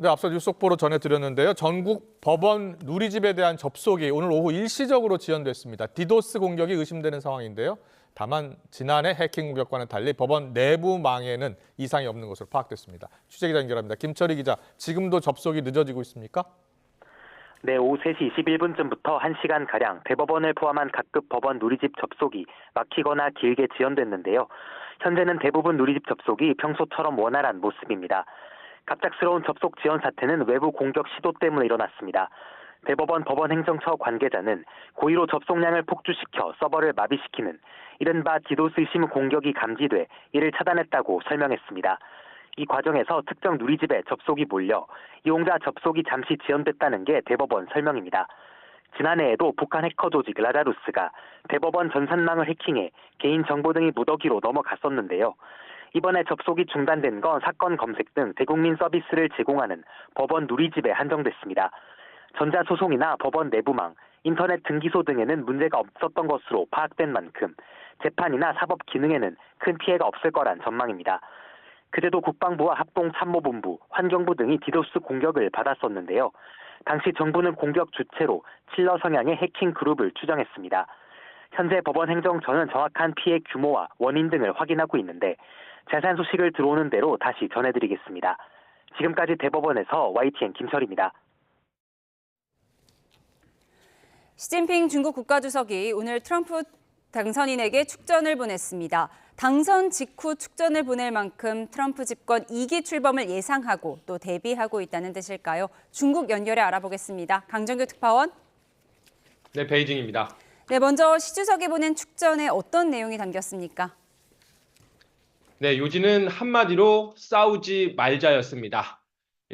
네, 앞서 뉴스 속보로 전해드렸는데요. 전국 법원 누리집에 대한 접속이 오늘 오후 일시적으로 지연됐습니다. 디도스 공격이 의심되는 상황인데요. 다만 지난해 해킹 공격과는 달리 법원 내부망에는 이상이 없는 것으로 파악됐습니다. 취재기자 연결합니다. 김철희 기자, 지금도 접속이 늦어지고 있습니까? 네, 오후 3시 21분쯤부터 1시간가량 대법원을 포함한 각급 법원 누리집 접속이 막히거나 길게 지연됐는데요. 현재는 대부분 누리집 접속이 평소처럼 원활한 모습입니다. 갑작스러운 접속 지연 사태는 외부 공격 시도 때문에 일어났습니다. 대법원 법원행정처 관계자는 고의로 접속량을 폭주시켜 서버를 마비시키는 이른바 디도스 의심 공격이 감지돼 이를 차단했다고 설명했습니다. 이 과정에서 특정 누리집에 접속이 몰려 이용자 접속이 잠시 지연됐다는 게 대법원 설명입니다. 지난해에도 북한 해커 조직 라자루스가 대법원 전산망을 해킹해 개인정보 등이 무더기로 넘어갔었는데요. 이번에 접속이 중단된 건 사건 검색 등 대국민 서비스를 제공하는 법원 누리집에 한정됐습니다. 전자소송이나 법원 내부망, 인터넷 등기소 등에는 문제가 없었던 것으로 파악된 만큼 재판이나 사법 기능에는 큰 피해가 없을 거란 전망입니다. 그제도 국방부와 합동참모본부, 환경부 등이 디도스 공격을 받았었는데요. 당시 정부는 공격 주체로 칠러 성향의 해킹 그룹을 추정했습니다. 현재 법원 행정처는 정확한 피해 규모와 원인 등을 확인하고 있는데 자세한 소식을 들어오는 대로 다시 전해드리겠습니다. 지금까지 대법원에서 YTN 김철입니다. 시진핑 중국 국가주석이 오늘 트럼프 당선인에게 축전을 보냈습니다. 당선 직후 축전을 보낼 만큼 트럼프 집권 2기 출범을 예상하고 또 대비하고 있다는 뜻일까요? 중국 연결해 알아보겠습니다. 강정규 특파원. 네, 베이징입니다. 네, 먼저 시 주석이 보낸 축전에 어떤 내용이 담겼습니까? 네, 요지는 한마디로 싸우지 말자였습니다.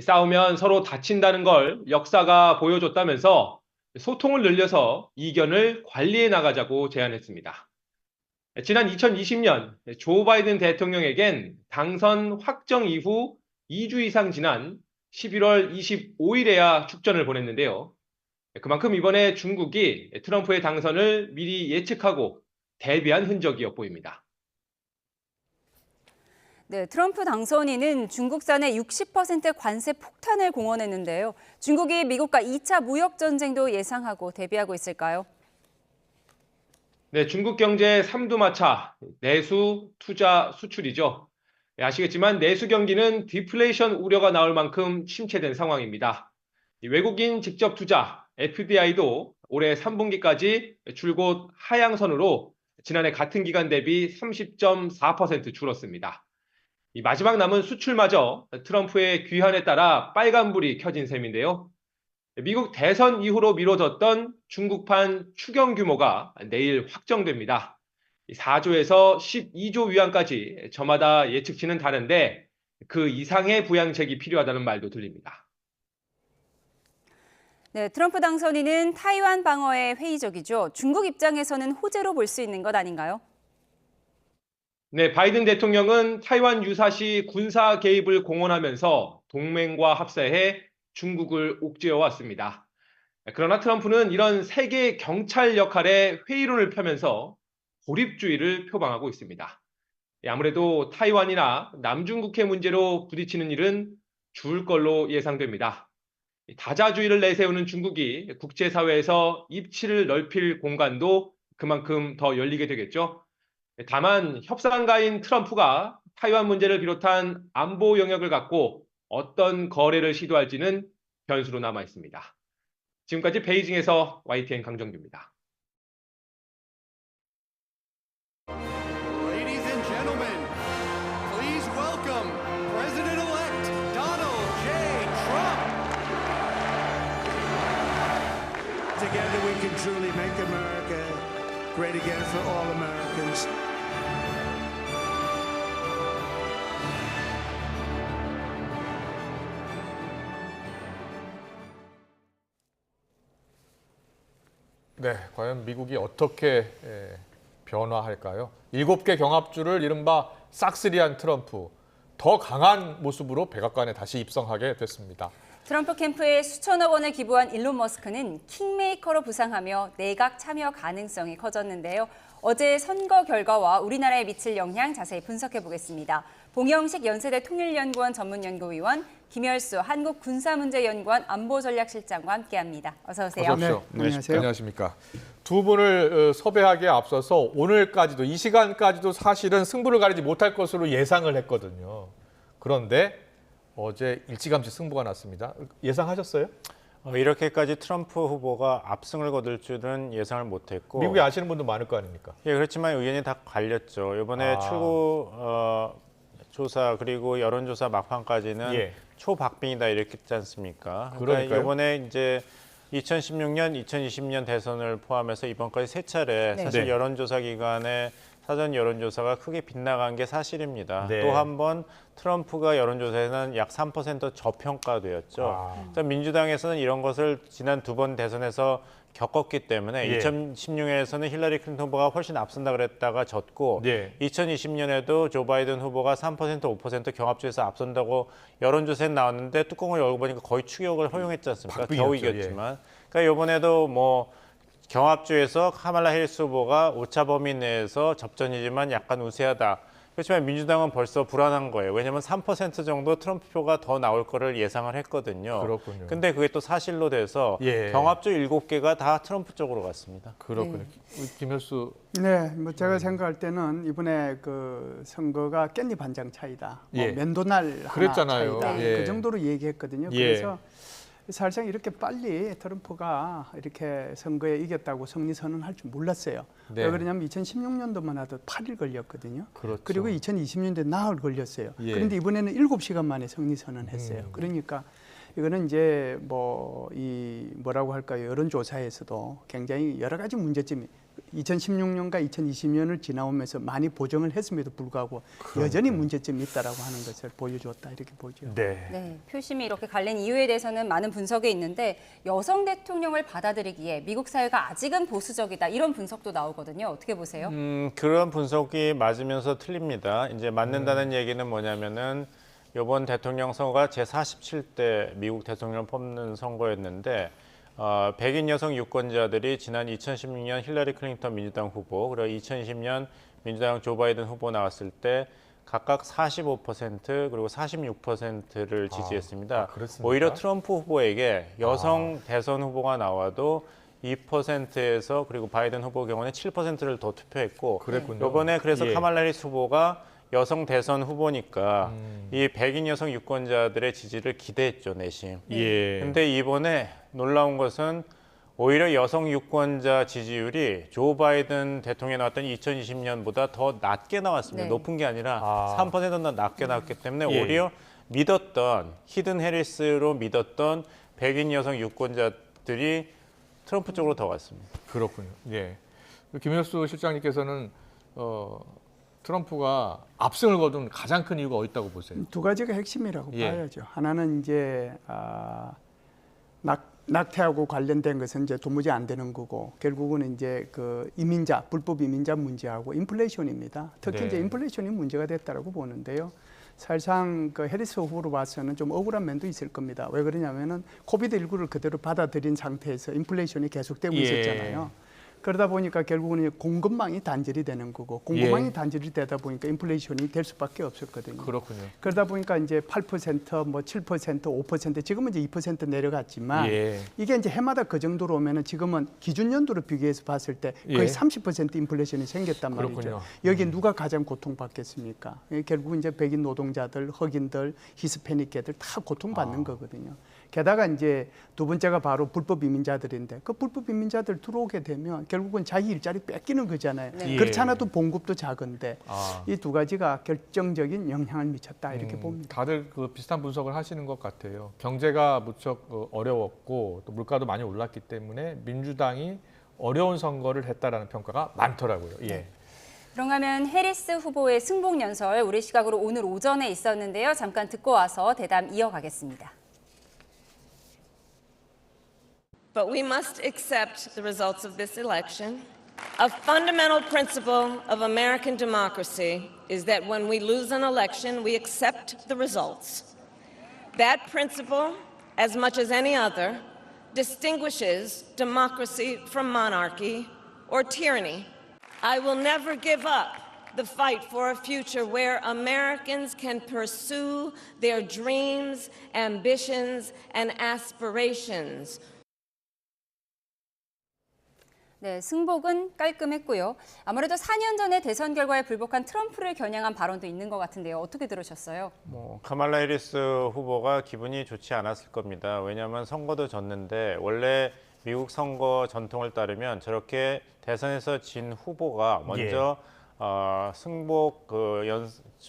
싸우면 서로 다친다는 걸 역사가 보여줬다면서 소통을 늘려서 이견을 관리해 나가자고 제안했습니다. 지난 2020년 조 바이든 대통령에겐 당선 확정 이후 2주 이상 지난 11월 25일에야 축전을 보냈는데요. 그만큼 이번에 중국이 트럼프의 당선을 미리 예측하고 대비한 흔적이 엿보입니다. 네, 트럼프 당선인은 중국산의 60% 관세 폭탄을 공언했는데요. 중국이 미국과 2차 무역 전쟁도 예상하고 대비하고 있을까요? 네, 중국 경제의 삼두마차, 내수, 투자, 수출이죠. 아시겠지만 내수 경기는 디플레이션 우려가 나올 만큼 침체된 상황입니다. 외국인 직접 투자, FDI도 올해 3분기까지 줄곧 하향선으로 지난해 같은 기간 대비 30.4% 줄었습니다. 이 마지막 남은 수출마저 트럼프의 귀환에 따라 빨간불이 켜진 셈인데요. 미국 대선 이후로 미뤄졌던 중국판 추경 규모가 내일 확정됩니다. 4조에서 12조 위안까지 저마다 예측치는 다른데 그 이상의 부양책이 필요하다는 말도 들립니다. 네, 트럼프 당선인은 타이완 방어에 회의적이죠. 중국 입장에서는 호재로 볼 수 있는 것 아닌가요? 네, 바이든 대통령은 타이완 유사시 군사 개입을 공언하면서 동맹과 합세해 중국을 옥죄어 왔습니다. 그러나 트럼프는 이런 세계 경찰 역할에 회의론을 펴면서 고립주의를 표방하고 있습니다. 아무래도 타이완이나 남중국해 문제로 부딪히는 일은 줄 걸로 예상됩니다. 다자주의를 내세우는 중국이 국제사회에서 입지를 넓힐 공간도 그만큼 더 열리게 되겠죠. 다만 협상가인 트럼프가 타이완 문제를 비롯한 안보 영역을 갖고 어떤 거래를 시도할지는 변수로 남아 있습니다. 지금까지 베이징에서 YTN 강정규입니다. Ladies and gentlemen, please welcome President-elect Donald J. Trump. Together we can truly make America great again for all Americans. 네, 과연 미국이 어떻게 변화할까요? 7개 경합주를 이른바 싹쓸이한 트럼프, 더 강한 모습으로 백악관에 다시 입성하게 됐습니다. 트럼프 캠프에 수천억 원을 기부한 일론 머스크는 킹메이커로 부상하며 내각 참여 가능성이 커졌는데요. 어제 선거 결과와 우리나라에 미칠 영향 자세히 분석해 보겠습니다. 봉영식 연세대 통일연구원 전문연구위원, 김열수 한국군사문제연구원 안보전략실장과 함께합니다. 어서 오세요. 어서 오십시오. 네, 안녕하세요. 안녕하십니까. 두 분을 섭외하기에 앞서서 오늘까지도 이 시간까지도 사실은 승부를 가리지 못할 것으로 예상을 했거든요. 그런데 어제 일찌감치 승부가 났습니다. 예상하셨어요? 이렇게까지 트럼프 후보가 압승을 거둘 줄은 예상을 못했고 미국에 아시는 분도 많을 거 아닙니까? 예, 그렇지만 의견이 다 갈렸죠. 이번에 출구 조사 그리고 여론조사 막판까지는 초박빙이다 이렇게 했지 않습니까? 그러니까 이번에 이제 2016년, 2020년 대선을 포함해서 이번까지 세 차례 사실 여론조사 기간에 사전 여론조사가 크게 빗나간 게 사실입니다. 또 한 번 트럼프가 여론조사에는 약 3% 저평가되었죠. 민주당에서는 이런 것을 지난 두 번 대선에서 겪었기 때문에 2016년에서는 힐러리 클린턴 후보가 훨씬 앞선다 그랬다가 졌고 2020년에도 조 바이든 후보가 3%, 5% 경합주에서 앞선다고 여론조사에 나왔는데 뚜껑을 열고 보니까 거의 추격을 허용했지 않습니까? 겨우 이겼지만. 그러니까 이번에도 뭐 경합주에서 카말라 해리스 후보가 오차 범위 내에서 접전이지만 약간 우세하다. 그렇지만 민주당은 벌써 불안한 거예요. 왜냐하면 3% 정도 트럼프 표가 더 나올 거를 예상을 했거든요. 그렇군요. 근데 그게 또 사실로 돼서 경합주 7개가 다 트럼프 쪽으로 갔습니다. 그렇군요. 김열수. 네, 뭐 제가 생각할 때는 이번에 그 선거가 깻잎 한 장 차이다. 뭐 면도날 하나 그랬잖아요. 차이다. 그 정도로 얘기했거든요. 그래서 사실상 이렇게 빨리 트럼프가 이렇게 선거에 이겼다고 승리 선언할 줄 몰랐어요. 왜 그러냐면 2016년도만 해도 8일 걸렸거든요. 그리고 2020년도에 나흘 걸렸어요. 그런데 이번에는 7시간 만에 승리 선언했어요. 그러니까 이거는 이제 뭐라고 할까요? 여론조사에서도 굉장히 여러 가지 문제점이 2016년과 2020년을 지나오면서 많이 보정을 했음에도 불구하고 여전히 문제점이 있다라고 하는 것을 보여주었다 이렇게 보죠. 네, 표심이 이렇게 갈린 이유에 대해서는 많은 분석이 있는데 여성 대통령을 받아들이기에 미국 사회가 아직은 보수적이다 이런 분석도 나오거든요. 어떻게 보세요? 그런 분석이 맞으면서 틀립니다. 이제 맞는다는 얘기는 뭐냐면은 이번 대통령 선거가 제47대 미국 대통령 뽑는 선거였는데 백인 여성 유권자들이 지난 2016년 힐러리 클린턴 민주당 후보 그리고 2020년 민주당 조 바이든 후보 나왔을 때 각각 45% 그리고 46%를 지지했습니다. 오히려 트럼프 후보에게 여성 대선 후보가 나와도 2%에서 그리고 바이든 후보 경우는 7%를 더 투표했고 이번에 그래서 카말라 해리스 후보가 여성 대선 후보니까 이 백인 여성 유권자들의 지지를 기대했죠, 내심. 근데 이번에 놀라운 것은 오히려 여성 유권자 지지율이 조 바이든 대통령이 나왔던 2020년보다 더 낮게 나왔습니다. 높은 게 아니라 3%더 낮게 나왔기 때문에 오히려 믿었던 히든 해리스로 믿었던 백인 여성 유권자들이 트럼프 쪽으로 더 갔습니다. 그렇군요. 김열수 실장님께서는 트럼프가 압승을 거둔 가장 큰 이유가 어디 있다고 보세요? 두 가지가 핵심이라고 봐야죠. 하나는 이제 낙태하고 관련된 것은 이제 도무지 안 되는 거고 결국은 이제 그 불법 이민자 문제하고 인플레이션입니다. 특히 이제 인플레이션이 문제가 됐다라고 보는데요. 사실상 그 해리스 후보로 봐서는 좀 억울한 면도 있을 겁니다. 왜 그러냐면은 코비드19를 그대로 받아들인 상태에서 인플레이션이 계속되고 있었잖아요. 그러다 보니까 결국은 공급망이 단절이 되는 거고 공급망이 단절이 되다 보니까 인플레이션이 될 수밖에 없었거든요. 그렇군요. 그러다 보니까 이제 8%, 뭐 7%, 5% 지금은 이제 2% 내려갔지만 이게 이제 해마다 그 정도로 오면은 지금은 기준 연도로 비교해서 봤을 때 거의 30% 인플레이션이 생겼단 말이죠. 그렇군요. 여기 누가 가장 고통받겠습니까? 결국 이제 백인 노동자들, 흑인들, 히스패닉계들 다 고통받는 거거든요. 게다가 이제 두 번째가 바로 불법 이민자들인데 그 불법 이민자들 들어오게 되면 결국은 자기 일자리 뺏기는 거잖아요. 그렇지 않아도 봉급도 작은데 이 두 가지가 결정적인 영향을 미쳤다 이렇게 봅니다. 다들 그 비슷한 분석을 하시는 것 같아요. 경제가 무척 어려웠고 또 물가도 많이 올랐기 때문에 민주당이 어려운 선거를 했다라는 평가가 많더라고요. 그런가 하면 해리스 후보의 승복 연설 우리 시각으로 오늘 오전에 있었는데요. 잠깐 듣고 와서 대담 이어가겠습니다. But we must accept the results of this election. A fundamental principle of American democracy is that when we lose an election, we accept the results. That principle as much as any other, distinguishes democracy from monarchy or tyranny. I will never give up the fight for a future where Americans can pursue their dreams, ambitions, and aspirations. 네, 승복은 깔끔했고요. 아무래도 4년 전에 대선 결과에 불복한 트럼프를 겨냥한 발언도 있는 것 같은데요. 어떻게 들으셨어요? 카말라 해리스 후보가 기분이 좋지 않았을 겁니다. 왜냐하면 선거도 졌는데 원래 미국 선거 전통을 따르면 저렇게 대선에서 진 후보가 먼저 승복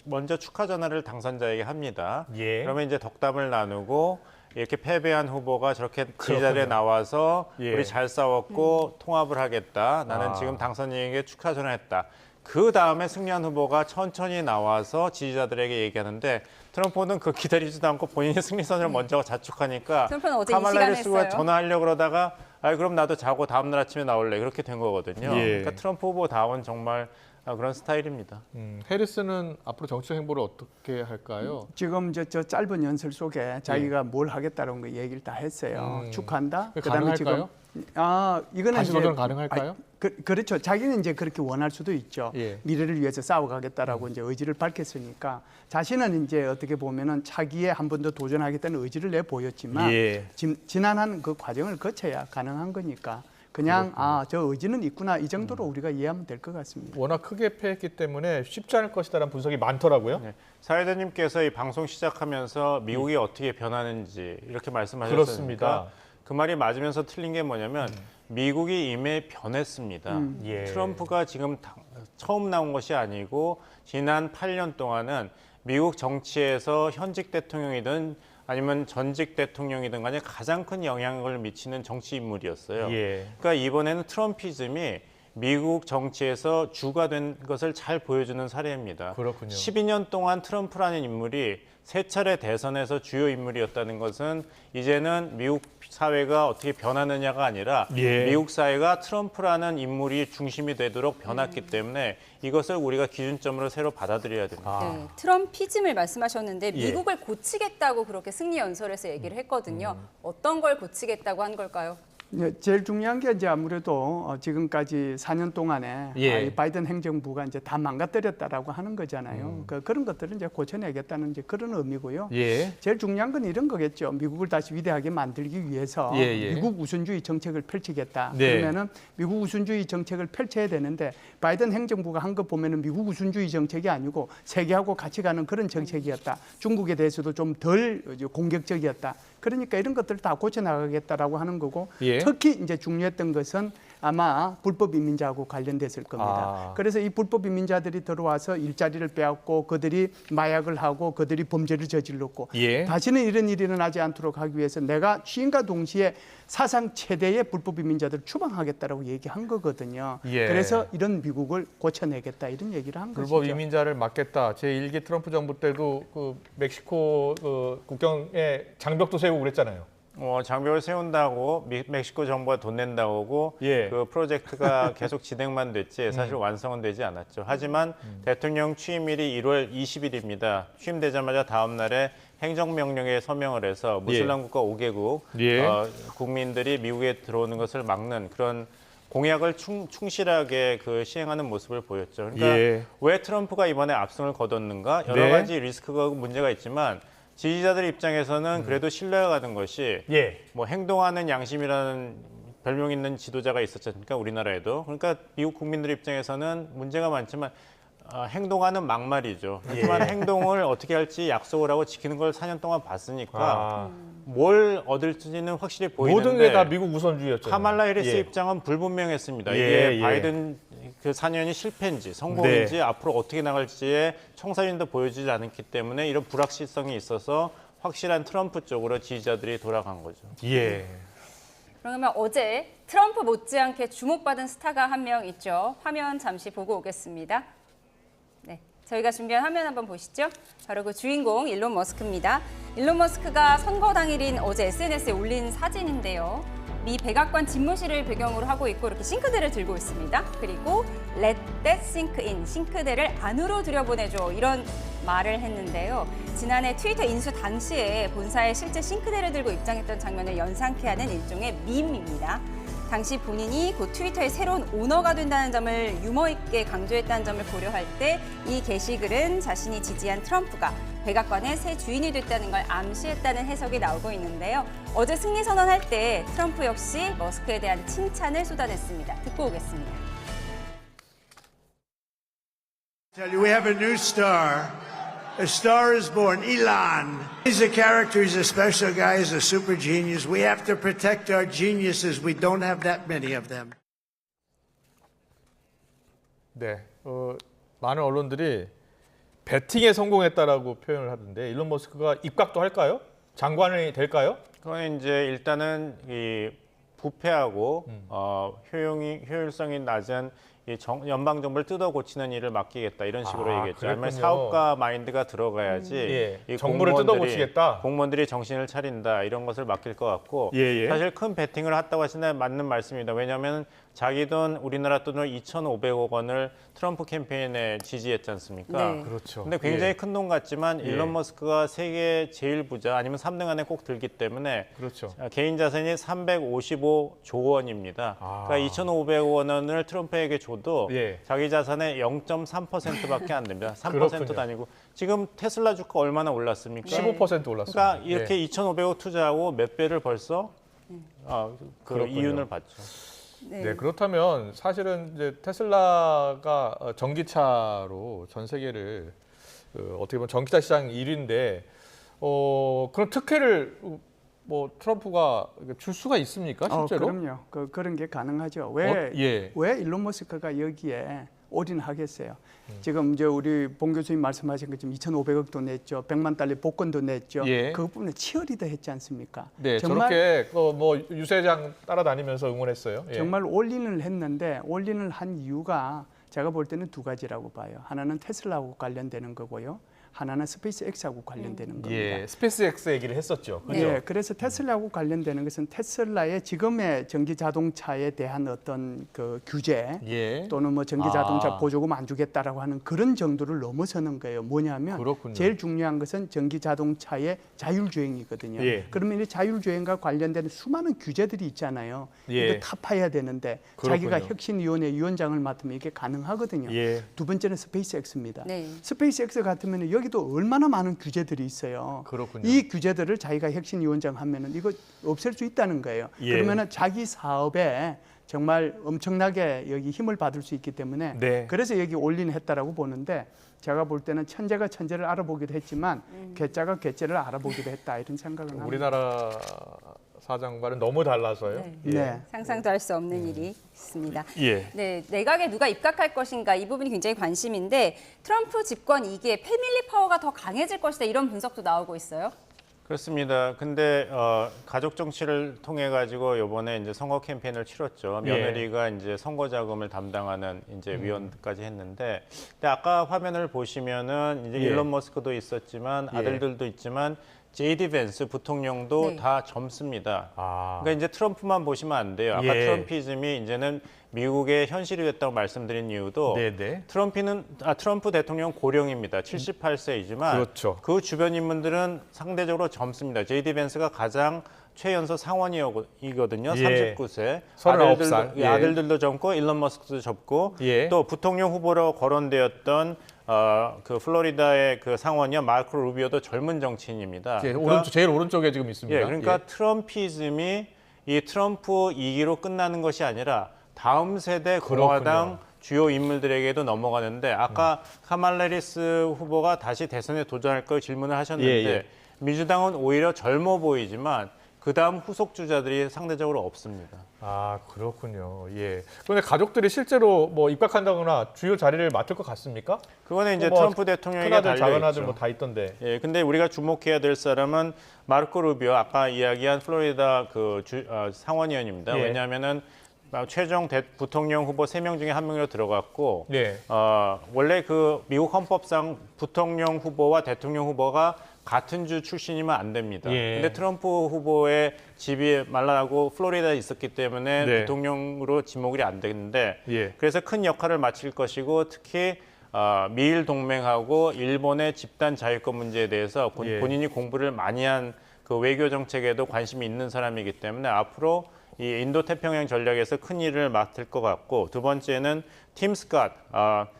먼저 축하 전화를 당선자에게 합니다. 그러면 이제 덕담을 나누고 이렇게 패배한 후보가 저렇게 지지자리에 나와서 우리 잘 싸웠고 통합을 하겠다. 나는 지금 당선인에게 축하 전화했다. 그 다음에 승리한 후보가 천천히 나와서 지지자들에게 얘기하는데 트럼프는 그 기다리지도 않고 본인이 승리선을 먼저 자축하니까 카말라 해리스가 전화하려고 그러다가 그럼 나도 자고 다음날 아침에 나올래. 그렇게 된 거거든요. 그러니까 트럼프 후보다운 정말 그런 스타일입니다. 해리스는 앞으로 정치적 행보를 어떻게 할까요? 지금 저 짧은 연설 속에 자기가 뭘 하겠다는 거 얘기를 다 했어요. 축하한다. 그다음에 가능할까요? 이거는 다시 도전 가능할까요? 그렇죠. 자기는 이제 그렇게 원할 수도 있죠. 미래를 위해서 싸워가겠다라고 이제 의지를 밝혔으니까 자신은 이제 어떻게 보면은 차기에 한 번 더 도전하겠다는 의지를 내 보였지만 지난한 그 과정을 거쳐야 가능한 거니까. 그냥 저 의지는 있구나 이 정도로 우리가 이해하면 될 것 같습니다. 워낙 크게 패했기 때문에 쉽지 않을 것이다라는 분석이 많더라고요. 사회자님께서 이 방송 시작하면서 미국이 어떻게 변하는지 이렇게 말씀하셨으니까 그렇습니다. 그 말이 맞으면서 틀린 게 뭐냐면 미국이 이미 변했습니다. 트럼프가 지금 처음 나온 것이 아니고 지난 8년 동안은 미국 정치에서 현직 대통령이든 아니면 전직 대통령이든 간에 가장 큰 영향을 미치는 정치 인물이었어요. 그러니까 이번에는 트럼피즘이 미국 정치에서 주가 된 것을 잘 보여주는 사례입니다. 그렇군요. 12년 동안 트럼프라는 인물이 3차례 대선에서 주요 인물이었다는 것은 이제는 미국 사회가 어떻게 변하느냐가 아니라 미국 사회가 트럼프라는 인물이 중심이 되도록 변했기 때문에 이것을 우리가 기준점으로 새로 받아들여야 됩니다. 네, 트럼피즘을 말씀하셨는데 미국을 고치겠다고 그렇게 승리 연설에서 얘기를 했거든요. 어떤 걸 고치겠다고 한 걸까요? 제일 중요한 게 이제 아무래도 지금까지 4년 동안에 이 바이든 행정부가 이제 다 망가뜨렸다라고 하는 거잖아요. 그런 것들을 이제 고쳐내겠다는 이제 그런 의미고요. 제일 중요한 건 이런 거겠죠. 미국을 다시 위대하게 만들기 위해서 미국 우선주의 정책을 펼치겠다. 그러면은 미국 우선주의 정책을 펼쳐야 되는데 바이든 행정부가 한 거 보면은 미국 우선주의 정책이 아니고 세계하고 같이 가는 그런 정책이었다. 중국에 대해서도 좀 덜 공격적이었다. 그러니까 이런 것들을 다 고쳐나가겠다라고 하는 거고 특히 이제 중요했던 것은 아마 불법 이민자하고 관련됐을 겁니다. 그래서 이 불법 이민자들이 들어와서 일자리를 빼앗고 그들이 마약을 하고 그들이 범죄를 저질렀고 다시는 이런 일이 일어나지 않도록 하기 위해서 내가 취임과 동시에 사상 최대의 불법 이민자들을 추방하겠다라고 얘기한 거거든요. 그래서 이런 미국을 고쳐내겠다 이런 얘기를 한 거죠. 불법 이민자를 막겠다. 제1기 트럼프 정부 때도 그 멕시코 국경에 장벽도 세우고 그랬잖아요. 장벽을 세운다고 멕시코 정부가 돈 낸다고 하고 그 프로젝트가 계속 진행만 됐지 사실 완성은 되지 않았죠. 하지만 대통령 취임일이 1월 20일입니다. 취임되자마자 다음 날에 행정명령에 서명을 해서 무슬람 국가 5개국 국민들이 미국에 들어오는 것을 막는 그런 공약을 충실하게 시행하는 모습을 보였죠. 그러니까 왜 트럼프가 이번에 압승을 거뒀는가? 여러 가지 리스크가 문제가 있지만 지지자들 입장에서는 그래도 신뢰가 가는 것이 뭐 행동하는 양심이라는 별명 있는 지도자가 있었지 않습니까? 우리나라에도. 그러니까 미국 국민들 입장에서는 문제가 많지만 행동하는 막말이죠. 하지만 행동을 어떻게 할지 약속을 하고 지키는 걸 4년 동안 봤으니까 뭘 얻을지는 확실히 보이는데 모든 게 다 미국 우선주의였죠. 카말라 해리스 입장은 불분명했습니다. 이게 바이든 그 4년이 실패인지 성공인지 앞으로 어떻게 나갈지에 청사진도 보여주지 않았기 때문에 이런 불확실성이 있어서 확실한 트럼프 쪽으로 지지자들이 돌아간 거죠. 그러면 어제 트럼프 못지않게 주목받은 스타가 한 명 있죠. 화면 잠시 보고 오겠습니다. 네, 저희가 준비한 화면 한번 보시죠. 바로 그 주인공 일론 머스크입니다. 일론 머스크가 선거 당일인 어제 SNS에 올린 사진인데요. 미 백악관 집무실을 배경으로 하고 있고 이렇게 싱크대를 들고 있습니다. 그리고 Let that sink in, 싱크대를 안으로 들여보내줘 이런 말을 했는데요. 지난해 트위터 인수 당시에 본사의 실제 싱크대를 들고 입장했던 장면을 연상케 하는 일종의 밈입니다. 당시 본인이 곧 트위터의 새로운 오너가 된다는 점을 유머 있게 강조했다는 점을 고려할 때 이 게시글은 자신이 지지한 트럼프가 백악관의 새 주인이 됐다는 걸 암시했다는 해석이 나오고 있는데요. 어제 승리 선언할 때 트럼프 역시 머스크에 대한 칭찬을 쏟아냈습니다. 듣고 오겠습니다. Tell you, we have a new star. A star is born, Elon. He's a character, he's a special guy, he's a super genius. We have to protect our geniuses. We don't have that many of them. 네, 많은 언론들이 배팅에 성공했다라고 표현을 하던데 일론 머스크가 입각도 할까요? 장관이 될까요? 그건 이제 일단은 이 부패하고 효율성이 낮은 이 연방 정부를 뜯어 고치는 일을 맡기겠다 이런 식으로 얘기했죠. 아니면 사업가 마인드가 들어가야지 이 정부를 뜯어 고치겠다. 공무원들이 정신을 차린다 이런 것을 맡길 것 같고 사실 큰 베팅을 했다고 하시는 맞는 말씀입니다. 왜냐하면 자기 돈 우리나라 돈으로 2,500억 원을 트럼프 캠페인에 지지했지 않습니까? 네. 그렇죠. 근데 굉장히 큰 돈 같지만 일론 머스크가 세계 제일 부자 아니면 3등 안에 꼭 들기 때문에 그렇죠. 개인 자산이 355조 원입니다. 그러니까 2,500억 원을 트럼프에게 줘도 자기 자산의 0.3%밖에 안 됩니다. 3%도 아니고 지금 테슬라 주가 얼마나 올랐습니까? 15% 올랐어요. 그러니까 이렇게 2,500억 투자하고 몇 배를 벌써 그 이윤을 받죠. 네, 그렇다면 사실은 이제 테슬라가 전기차로 전 세계를 어떻게 보면 전기차 시장 1위인데 그런 특혜를 뭐 트럼프가 줄 수가 있습니까, 실제로? 그럼요. 그런 게 가능하죠. 왜 일론 머스크가 여기에 올인하겠어요? 지금 이제 우리 봉 교수님 말씀하신 것처럼 2,500억도 냈죠. 100만 달러 복권도 냈죠. 그것 때문에 치어리더 했지 않습니까? 네, 정말 저렇게 뭐 유세장 따라다니면서 응원했어요. 정말 올인을 했는데 올인을 한 이유가 제가 볼 때는 두 가지라고 봐요. 하나는 테슬라하고 관련되는 거고요. 하나는 스페이스X하고 관련되는 겁니다. 스페이스X 얘기를 했었죠. 그렇죠? 네, 그래서 테슬라하고 관련되는 것은 테슬라의 지금의 전기 자동차에 대한 어떤 그 규제 또는 뭐 전기 자동차 보조금 안 주겠다라고 하는 그런 정도를 넘어서는 거예요. 뭐냐면 제일 중요한 것은 전기 자동차의 자율주행이거든요. 그러면 이 자율주행과 관련된 수많은 규제들이 있잖아요. 이거 타파해야 되는데 자기가 혁신위원회 위원장을 맡으면 이게 가능하거든요. 두 번째는 스페이스X입니다. 스페이스X 같으면 여기도 얼마나 많은 규제들이 있어요. 이 규제들을 자기가 혁신위원장 하면은 이거 없앨 수 있다는 거예요. 그러면은 자기 사업에 정말 엄청나게 여기 힘을 받을 수 있기 때문에 그래서 여기 올인했다라고 보는데 제가 볼 때는 천재가 천재를 알아보기도 했지만 괴짜가 괴짜를 알아보기도 했다 이런 생각을 합니다. 우리나라 사정과는 너무 달라서요. 상상도 할 수 없는 일이 있습니다. 네, 내각에 누가 입각할 것인가 이 부분이 굉장히 관심인데 트럼프 집권 2기에 패밀리 파워가 더 강해질 것이다 이런 분석도 나오고 있어요. 그렇습니다. 근데 가족 정치를 통해 가지고 이번에 이제 선거 캠페인을 치렀죠. 며느리가 이제 선거 자금을 담당하는 이제 위원까지 했는데, 근데 아까 화면을 보시면은 이제 일론 머스크도 있었지만 아들들도 있지만. JD 벤스 부통령도 다 젊습니다. 그러니까 이제 트럼프만 보시면 안 돼요. 아까 트럼피즘이 이제는 미국의 현실이 됐다고 말씀드린 이유도 트럼프 대통령 고령입니다. 78세이지만 그 주변 인물들은 상대적으로 젊습니다. JD 벤스가 가장 최연소 상원이거든요. 39세. 39살. 아들들도 젊고 일론 머스크도 젊고 또 부통령 후보로 거론되었던 그 플로리다의 그 상원이요 마르코 루비오도 젊은 정치인입니다. 그러니까, 제일 오른쪽에 지금 있습니다. 그러니까 트럼피즘이 이 트럼프 2기로 끝나는 것이 아니라 다음 세대 공화당 주요 인물들에게도 넘어가는데 아까 카말라 해리스 후보가 다시 대선에 도전할 걸 질문을 하셨는데 민주당은 오히려 젊어 보이지만 그 다음 후속 주자들이 상대적으로 없습니다. 그렇군요. 그런데 가족들이 실제로 뭐 입각한다거나 주요 자리를 맡을 것 같습니까? 그거는 이제 트럼프 대통령에게 큰아들, 작은아들 뭐 다 있던데. 근데 우리가 주목해야 될 사람은 마르코 루비오, 아까 이야기한 플로리다 그 상원의원입니다. 왜냐하면은 최종 부통령 후보 3명 중에 1명으로 들어갔고 원래 그 미국 헌법상 부통령 후보와 대통령 후보가 같은 주 출신이면 안 됩니다. 근데 트럼프 후보의 집이 말라하고 플로리다에 있었기 때문에 부통령으로 지목이 안 되는데 그래서 큰 역할을 마칠 것이고 특히 미일 동맹하고 일본의 집단 자유권 문제에 대해서 본인이 공부를 많이 한 그 외교 정책에도 관심이 있는 사람이기 때문에 앞으로 이 인도 태평양 전략에서 큰 일을 맡을 것 같고, 두 번째는 팀 스캇,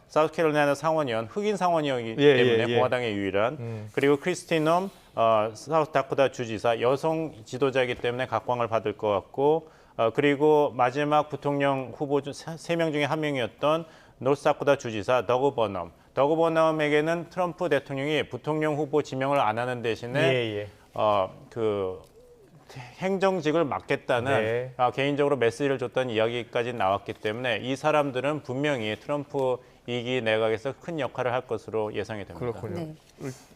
사우스캐롤라이나 상원의원, 흑인 상원의원이기 때문에 공화당의 유일한, 그리고 크리스틴 홈, 사우스다코타 주지사, 여성 지도자이기 때문에 각광을 받을 것 같고, 그리고 마지막 부통령 후보 중 3명 중에 1명이었던 노스다코타 주지사 더그 버넘. 더그 버넘에게는 트럼프 대통령이 부통령 후보 지명을 안 하는 대신에 그 행정직을 맡겠다는 개인적으로 메시지를 줬다는 이야기까지 나왔기 때문에 이 사람들은 분명히 트럼프 2기 내각에서 큰 역할을 할 것으로 예상이 됩니다. 그렇군요.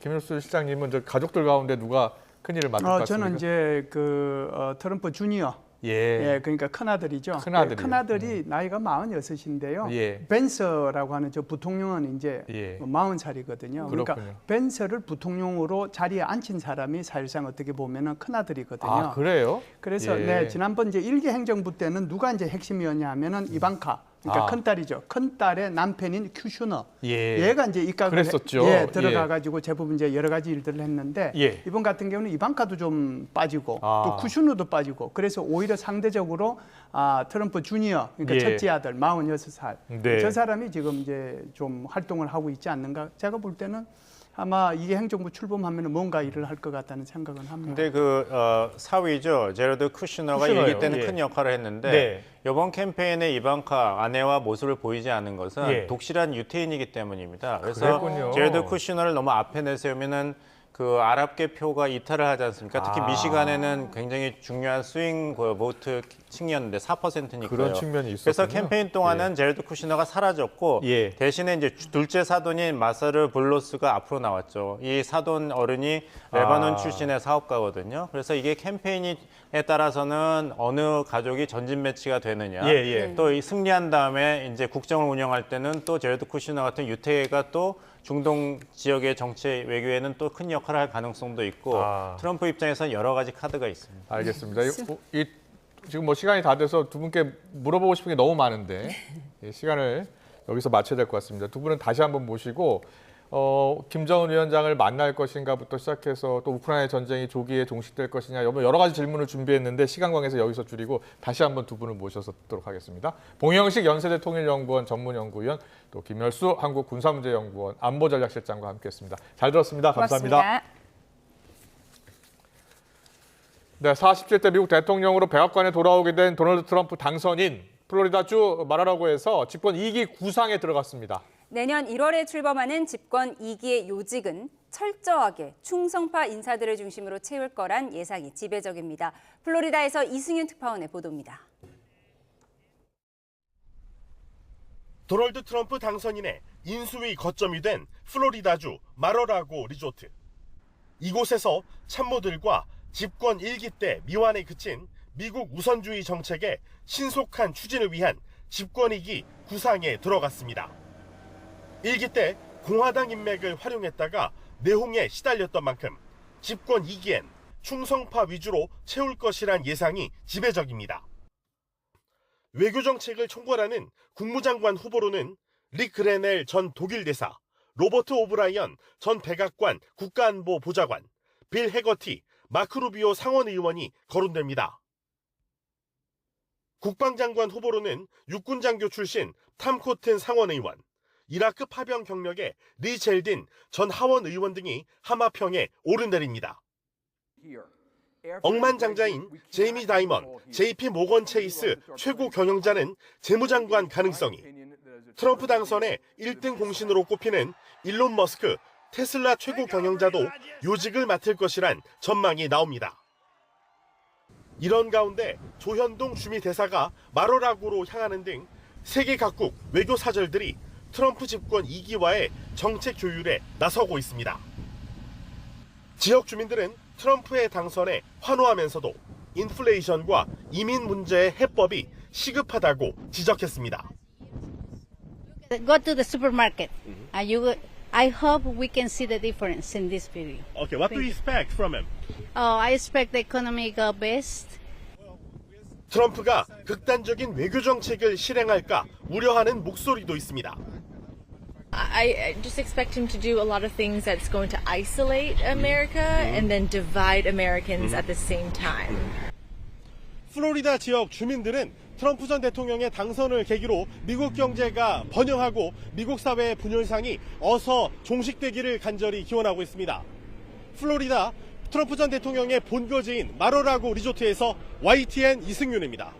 김일수 실장님은 저 가족들 가운데 누가 큰 일을 맡을 것 같습니까? 저는 이제 트럼프 주니어. 그러니까 큰아들이죠. 큰아들이 나이가 46인데요. 벤서라고 하는 저 부통령은 이제 40살이거든요. 그러니까 벤서를 부통령으로 자리에 앉힌 사람이 사실상 어떻게 보면은 큰아들이거든요. 아, 그래요? 그래서 지난번 이제 1기 행정부 때는 누가 이제 핵심이었냐 하면은 이방카. 그러니까 큰딸이죠. 큰딸의 남편인 큐슈너. 얘가 이제 입각을 들어가가지고 대부분 이제 여러 가지 일들을 했는데 이번 같은 경우는 이방카도 좀 빠지고 또 쿠슈너도 빠지고, 그래서 오히려 상대적으로 트럼프 주니어, 그러니까 첫째 아들 46살. 저 사람이 지금 이제 좀 활동을 하고 있지 않는가. 제가 볼 때는 아마 이게 행정부 출범하면 뭔가 일을 할 것 같다는 생각은 합니다. 근데 사위죠. 제러드 쿠슈너가 일기 때는 큰 역할을 했는데 이번 캠페인에 이방카 아내와 모습을 보이지 않은 것은 독실한 유태인이기 때문입니다. 그래서 제러드 쿠슈너를 너무 앞에 내세우면은 그 아랍계 표가 이탈을 하지 않습니까? 특히 미시간에는 굉장히 중요한 스윙 보트 층이었는데 4%니까요. 그런 측면이 있었군요. 그래서 캠페인 동안은 제러드 쿠시너가 사라졌고 대신에 이제 둘째 사돈인 마사르 블로스가 앞으로 나왔죠. 이 사돈 어른이 레바논 출신의 사업가거든요. 그래서 이게 캠페인에 따라서는 어느 가족이 전진 매치가 되느냐, 또 승리한 다음에 이제 국정을 운영할 때는 또 제러드 쿠시너 같은 유태가 또 중동 지역의 정치 외교에는 또 큰 역할을 할 가능성도 있고 트럼프 입장에서는 여러 가지 카드가 있습니다. 알겠습니다. 지금 뭐 시간이 다 돼서 두 분께 물어보고 싶은 게 너무 많은데 시간을 여기서 마쳐야 될 것 같습니다. 두 분은 다시 한번 모시고 김정은 위원장을 만날 것인가부터 시작해서 또 우크라이나 전쟁이 조기에 종식될 것이냐, 여러 가지 질문을 준비했는데 시간 관계에서 여기서 줄이고 다시 한번 두 분을 모셔서 듣도록 하겠습니다. 봉영식 연세대 통일연구원 전문연구위원, 또 김열수 한국군사문제연구원 안보전략실장과 함께했습니다. 잘 들었습니다. 감사합니다. 고맙습니다. 네, 47대 미국 대통령으로 백악관에 돌아오게 된 도널드 트럼프 당선인, 플로리다주 마라라고에서 집권 2기 구상에 들어갔습니다. 내년 1월에 출범하는 집권 2기의 요직은 철저하게 충성파 인사들을 중심으로 채울 거란 예상이 지배적입니다. 플로리다에서 이승윤 특파원의 보도입니다. 도널드 트럼프 당선인의 인수위 거점이 된 플로리다주 마러라고 리조트. 이곳에서 참모들과 집권 1기 때 미완에 그친 미국 우선주의 정책의 신속한 추진을 위한 집권 2기 구상에 들어갔습니다. 1기 때 공화당 인맥을 활용했다가 내홍에 시달렸던 만큼 집권 2기엔 충성파 위주로 채울 것이란 예상이 지배적입니다. 외교정책을 총괄하는 국무장관 후보로는 릭 그레넬 전 독일 대사, 로버트 오브라이언 전 백악관 국가안보 보좌관, 빌 해거티, 마크 루비오 상원의원이 거론됩니다. 국방장관 후보로는 육군장교 출신 탐 코튼 상원의원, 이라크 파병 경력의 리 젤딘 전 하원 의원 등이 하마평에 오르내립니다. 억만장자인 제이미 다이먼, JP 모건 체이스 최고 경영자는 재무장관 가능성이, 트럼프 당선의 1등 공신으로 꼽히는 일론 머스크 테슬라 최고 경영자도 요직을 맡을 것이란 전망이 나옵니다. 이런 가운데 조현동 주미 대사가 마로라고로 향하는 등 세계 각국 외교 사절들이 트럼프 집권 2기와의 정책 조율에 나서고 있습니다. 지역 주민들은 트럼프의 당선에 환호하면서도 인플레이션과 이민 문제의 해법이 시급하다고 지적했습니다. Go to the supermarket. I hope we can see the difference in this video. Okay, what do you expect from him? I expect the economic best. 트럼프가 극단적인 외교 정책을 실행할까 우려하는 목소리도 있습니다. I just expect him to do a lot of things that's going to isolate America and then divide Americans at the same time. 플로리다 지역 주민들은 트럼프 전 대통령의 당선을 계기로 미국 경제가 번영하고 미국 사회의 분열상이 어서 종식되기를 간절히 기원하고 있습니다. 플로리다 트럼프 전 대통령의 본거지인 마로라고 리조트에서 YTN 이승윤입니다.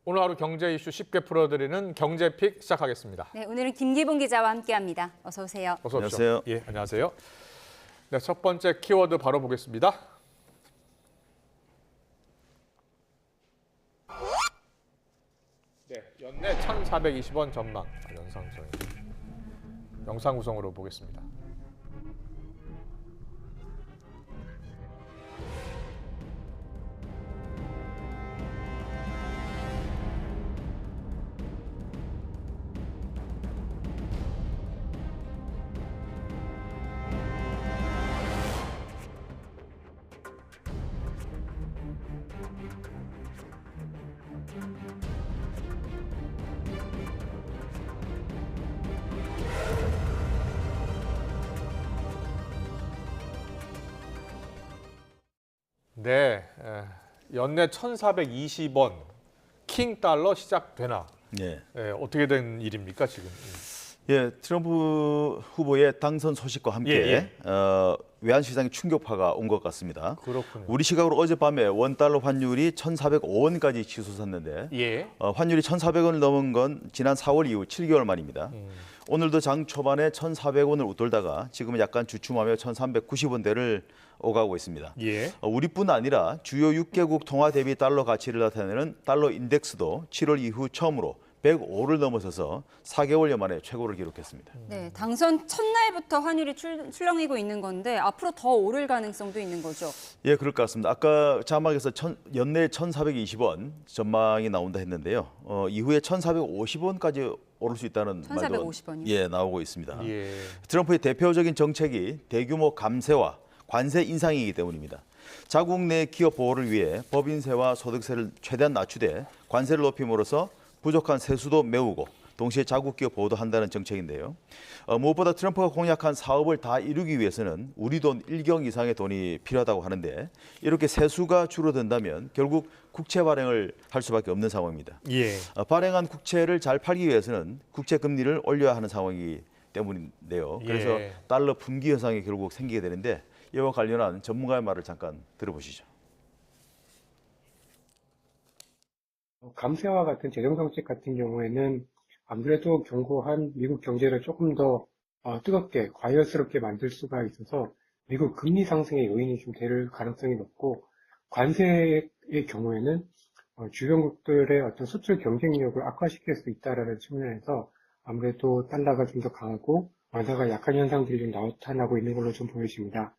오늘 하루 경제 이슈 쉽게 풀어드리는 경제픽 시작하겠습니다. 네, 오늘은 김기봉 기자와 함께합니다. 어서 오세요. 어서 오십시오. 안녕하세요. 예, 안녕하세요. 네, 첫 번째 키워드 바로 보겠습니다. 네, 연내 1,420원 전망. 영상 구성으로 보겠습니다. 네, 연내 1,420원 킹 달러 시작되나? 예. 어떻게 된 일입니까 지금? 예, 트럼프 후보의 당선 소식과 함께 외환 시장의 충격파가 온 것 같습니다. 그렇군요. 우리 시각으로 어젯밤에 원달러 환율이 1,405원까지 치솟았는데 환율이 1,400원을 넘은 건 지난 4월 이후 7개월 만입니다. 오늘도 장 초반에 1,400원을 웃돌다가 지금은 약간 주춤하며 1,390원대를 오가고 있습니다. 예. 우리뿐 아니라 주요 6개국 통화 대비 달러 가치를 나타내는 달러 인덱스도 7월 이후 처음으로 105를 넘어서서 4개월여 만에 최고를 기록했습니다. 네, 당선 첫날부터 환율이 출렁이고 있는 건데 앞으로 더 오를 가능성도 있는 거죠? 예, 그럴 것 같습니다. 아까 자막에서 연내 1,420원 전망이 나온다 했는데요. 이후에 1,450원까지 오를 수 있다는 1,450원이요? 말도 예, 나오고 있습니다. 예. 트럼프의 대표적인 정책이 대규모 감세와 관세 인상이기 때문입니다. 자국 내 기업 보호를 위해 법인세와 소득세를 최대한 낮추되 관세를 높임으로써 부족한 세수도 메우고 동시에 자국 기업 보호도 한다는 정책인데요. 무엇보다 트럼프가 공약한 사업을 다 이루기 위해서는 우리 돈 1경 이상의 돈이 필요하다고 하는데 이렇게 세수가 줄어든다면 결국 국채 발행을 할 수밖에 없는 상황입니다. 예. 발행한 국채를 잘 팔기 위해서는 국채 금리를 올려야 하는 상황이기 때문인데요. 그래서 달러 분기 현상이 결국 생기게 되는데 이와 관련한 전문가의 말을 잠깐 들어보시죠. 감세와 같은 재정정책 같은 경우에는 아무래도 견고한 미국 경제를 조금 더 뜨겁게 과열스럽게 만들 수가 있어서 미국 금리 상승의 요인이 좀 될 가능성이 높고 관세의 경우에는 주변국들의 어떤 수출 경쟁력을 악화시킬 수 있다는 측면에서 아무래도 달러가 좀 더 강하고 원화가 약한 현상들이 좀 나타나고 있는 걸로 좀 보여집니다.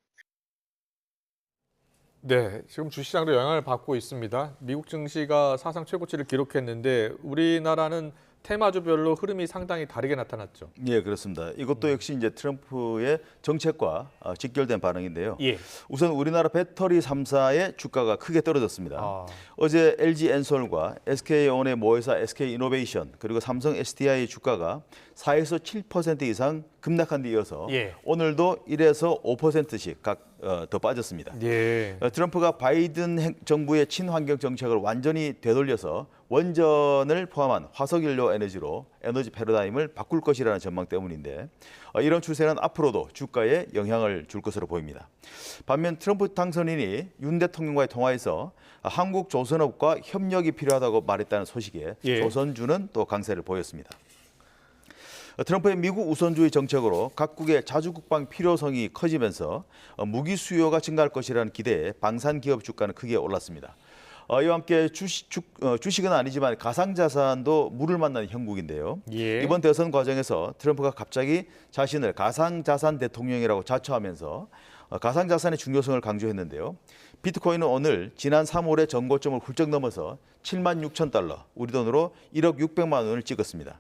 네, 지금 주시장도 영향을 받고 있습니다. 미국 증시가 사상 최고치를 기록했는데 우리나라는 테마주별로 흐름이 상당히 다르게 나타났죠. 예, 그렇습니다. 이것도 역시 이제 트럼프의 정책과 직결된 반응인데요. 예. 우선 우리나라 배터리 3사의 주가가 크게 떨어졌습니다. 어제 LG엔솔과 SK온의 모회사 SK이노베이션 그리고 삼성 SDI 주가가 4에서 7% 이상 급락한 데 이어서 오늘도 1에서 5%씩 각 더 빠졌습니다. 예. 트럼프가 바이든 정부의 친환경 정책을 완전히 되돌려서 원전을 포함한 화석연료 에너지로 에너지 패러다임을 바꿀 것이라는 전망 때문인데 이런 추세는 앞으로도 주가에 영향을 줄 것으로 보입니다. 반면 트럼프 당선인이 윤 대통령과의 통화에서 한국 조선업과 협력이 필요하다고 말했다는 소식에 조선주는 또 강세를 보였습니다. 트럼프의 미국 우선주의 정책으로 각국의 자주국방 필요성이 커지면서 무기 수요가 증가할 것이라는 기대에 방산기업 주가는 크게 올랐습니다. 이와 함께 주식은 아니지만 가상자산도 물을 만난 형국인데요. 이번 대선 과정에서 트럼프가 갑자기 자신을 가상자산 대통령이라고 자처하면서 가상자산의 중요성을 강조했는데요. 비트코인은 오늘 지난 3월의 전고점을 훌쩍 넘어서 7만 6천 달러, 우리 돈으로 1억 600만 원을 찍었습니다.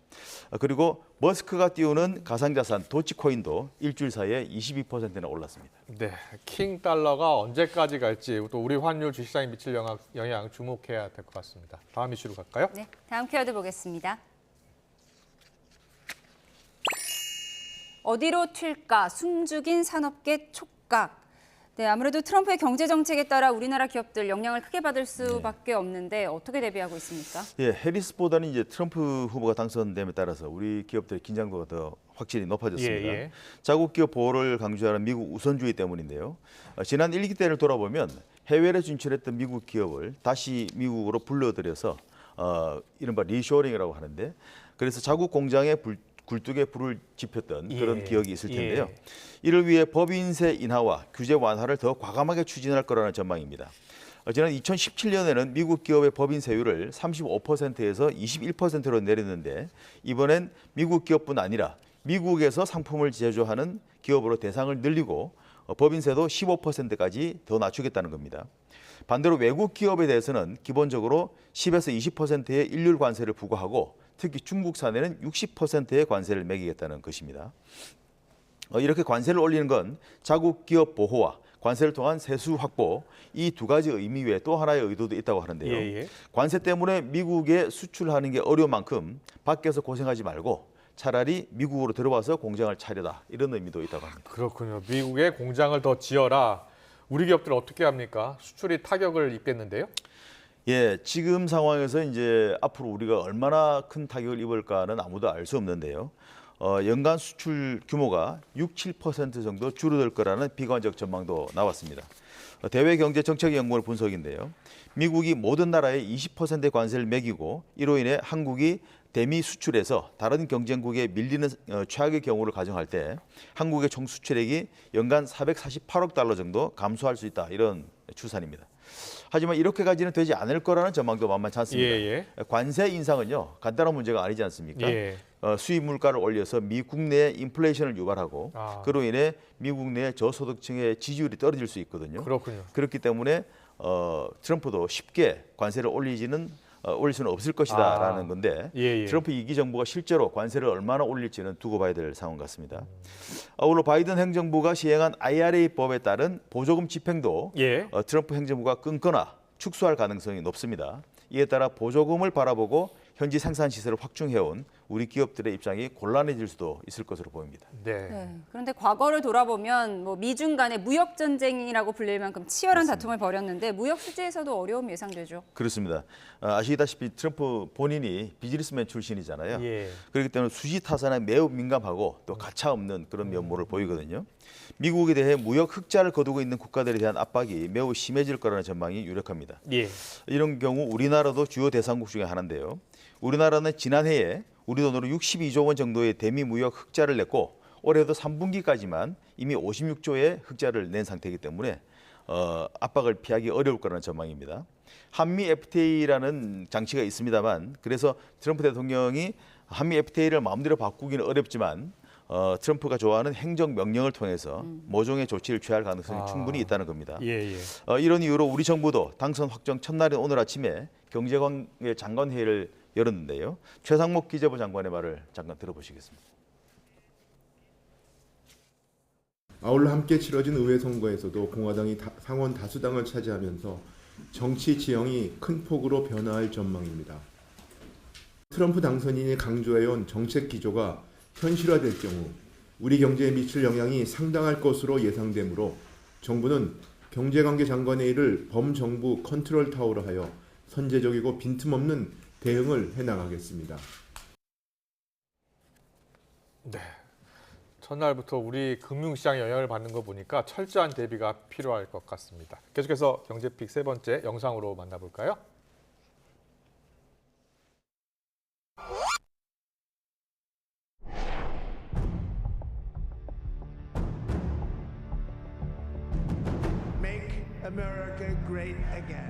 그리고 머스크가 띄우는 가상자산 도치코인도 일주일 사이에 22%나 올랐습니다. 네, 킹 달러가 언제까지 갈지 또 우리 환율 주식시장에 미칠 영향 주목해야 될 것 같습니다. 다음 이슈로 갈까요? 네, 다음 키워드 보겠습니다. 어디로 튈까? 숨죽인 산업계 촉각. 네, 아무래도 트럼프의 경제 정책에 따라 우리나라 기업들 영향을 크게 받을 수밖에 없는데 어떻게 대비하고 있습니까? 예, 해리스보다는 이제 트럼프 후보가 당선됨에 따라서 우리 기업들의 긴장도가 더 확실히 높아졌습니다. 예. 자국 기업 보호를 강조하는 미국 우선주의 때문인데요. 지난 1기 때를 돌아보면 해외에 진출했던 미국 기업을 다시 미국으로 불러들여서 이른바 리쇼링이라고 하는데, 그래서 자국 공장에 굴뚝에 불을 지폈던 그런 기억이 있을 텐데요. 이를 위해 법인세 인하와 규제 완화를 더 과감하게 추진할 거라는 전망입니다. 지난 2017년에는 미국 기업의 법인세율을 35%에서 21%로 내렸는데, 이번엔 미국 기업뿐 아니라 미국에서 상품을 제조하는 기업으로 대상을 늘리고 법인세도 15%까지 더 낮추겠다는 겁니다. 반대로 외국 기업에 대해서는 기본적으로 10에서 20%의 일률 관세를 부과하고 특히 중국산에는 60%의 관세를 매기겠다는 것입니다. 이렇게 관세를 올리는 건 자국 기업 보호와 관세를 통한 세수 확보, 이 두 가지 의미 외에 또 하나의 의도도 있다고 하는데요. 관세 때문에 미국에 수출하는 게 어려운 만큼 밖에서 고생하지 말고 차라리 미국으로 들어와서 공장을 차려라, 이런 의미도 있다고 합니다. 그렇군요. 미국에 공장을 더 지어라. 우리 기업들 어떻게 합니까? 수출이 타격을 입겠는데요? 예, 지금 상황에서 이제 앞으로 우리가 얼마나 큰 타격을 입을까는 아무도 알 수 없는데요. 연간 수출 규모가 6~7% 정도 줄어들 거라는 비관적 전망도 나왔습니다. 대외경제정책연구원 분석인데요. 미국이 모든 나라에 20%의 관세를 매기고 이로 인해 한국이 대미 수출에서 다른 경쟁국에 밀리는 최악의 경우를 가정할 때 한국의 총 수출액이 연간 448억 달러 정도 감소할 수 있다, 이런 추산입니다. 하지만 이렇게까지는 되지 않을 거라는 전망도 만만치 않습니다. 관세 인상은요, 간단한 문제가 아니지 않습니까? 수입 물가를 올려서 미국 내 인플레이션을 유발하고 그로 인해 미국 내 저소득층의 지지율이 떨어질 수 있거든요. 그렇군요. 그렇기 때문에 트럼프도 쉽게 관세를 올릴 수는 없을 것이다라는 건데, 트럼프 2기 정부가 실제로 관세를 얼마나 올릴지는 두고 봐야 될 상황 같습니다. 아울러 바이든 행정부가 시행한 IRA법에 따른 보조금 집행도 트럼프 행정부가 끊거나 축소할 가능성이 높습니다. 이에 따라 보조금을 바라보고 현지 생산 시설을 확충해온 우리 기업들의 입장이 곤란해질 수도 있을 것으로 보입니다. 네, 그런데 과거를 돌아보면 미중 간의 무역 전쟁이라고 불릴 만큼 치열한 다툼을 벌였는데 무역 수지에서도 어려움이 예상되죠. 그렇습니다. 아시다시피 트럼프 본인이 비즈니스맨 출신이잖아요. 그렇기 때문에 수지 타산에 매우 민감하고 또 가차없는 그런 면모를 보이거든요. 미국에 대해 무역 흑자를 거두고 있는 국가들에 대한 압박이 매우 심해질 거라는 전망이 유력합니다. 이런 경우 우리나라도 주요 대상국 중에 하나인데요. 우리나라는 지난해에 우리 돈으로 62조 원 정도의 대미 무역 흑자를 냈고 올해도 3분기까지만 이미 56조의 흑자를 낸 상태이기 때문에 압박을 피하기 어려울 거라는 전망입니다. 한미 FTA라는 장치가 있습니다만, 그래서 트럼프 대통령이 한미 FTA를 마음대로 바꾸기는 어렵지만 트럼프가 좋아하는 행정명령을 통해서 모종의 조치를 취할 가능성이 충분히 있다는 겁니다. 이런 이유로 우리 정부도 당선 확정 첫날인 오늘 아침에 경제관계 장관회의를 열었는데요. 최상목 기재부 장관의 말을 잠깐 들어보시겠습니다. 아울러 함께 치러진 의회 선거에서도 공화당이 상원 다수당을 차지하면서 정치 지형이 큰 폭으로 변화할 전망입니다. 트럼프 당선인이 강조해온 정책 기조가 현실화될 경우 우리 경제에 미칠 영향이 상당할 것으로 예상되므로 정부는 경제관계 장관회의를 범정부 컨트롤 타워로 하여 선제적이고 빈틈없는 대응을 해나가겠습니다. 네, 첫날부터 우리 금융시장에 영향을 받는 거 보니까 철저한 대비가 필요할 것 같습니다. 계속해서 경제픽 세 번째 영상으로 만나볼까요? Make America great again.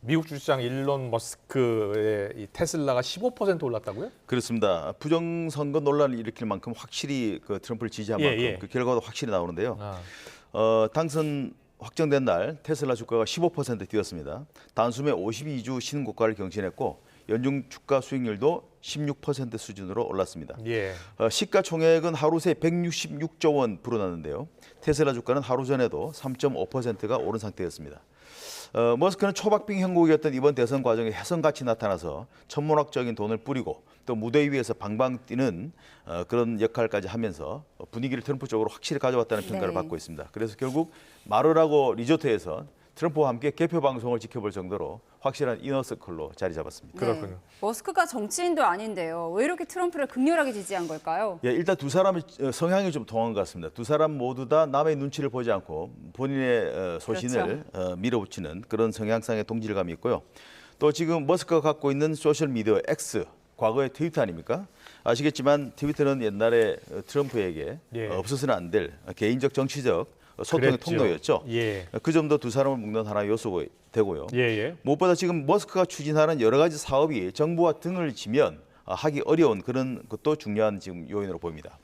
미국 주식시장 일론 머스크의 이 테슬라가 15% 올랐다고요? 그렇습니다. 부정선거 논란을 일으킬 만큼 확실히 그 트럼프를 지지한 만큼 그 결과도 확실히 나오는데요. 당선 확정된 날 테슬라 주가가 15% 뛰었습니다. 단숨에 52주 신고가를 경신했고 연중 주가 수익률도 16% 수준으로 올랐습니다. 시가총액은 하루 새 166조 원 불어났는데요. 테슬라 주가는 하루 전에도 3.5%가 오른 상태였습니다. 머스크는 초박빙 형국이었던 이번 대선 과정에 혜성같이 나타나서 천문학적인 돈을 뿌리고 또 무대 위에서 방방 뛰는 그런 역할까지 하면서 분위기를 트럼프 쪽으로 확실히 가져왔다는 평가를 받고 있습니다. 그래서 결국 마르라고 리조트에서 트럼프와 함께 개표 방송을 지켜볼 정도로 확실한 이너서클로 자리 잡았습니다. 그렇군요. 머스크가 정치인도 아닌데요. 왜 이렇게 트럼프를 극렬하게 지지한 걸까요? 일단 두 사람의 성향이 좀 동한 것 같습니다. 두 사람 모두 다 남의 눈치를 보지 않고 본인의 소신을 밀어붙이는 그런 성향상의 동질감이 있고요. 또 지금 머스크가 갖고 있는 소셜미디어 X, 과거의 트위터 아닙니까? 아시겠지만 트위터는 옛날에 트럼프에게 없어서는 안 될 개인적 정치적 소통의 통로였죠. 그 점도 두 사람을 묶는 하나의 요소가 되고요. 무엇보다 지금 머스크가 추진하는 여러 가지 사업이 정부와 등을 지면 하기 어려운 그런 것도 중요한 지금 요인으로 보입니다.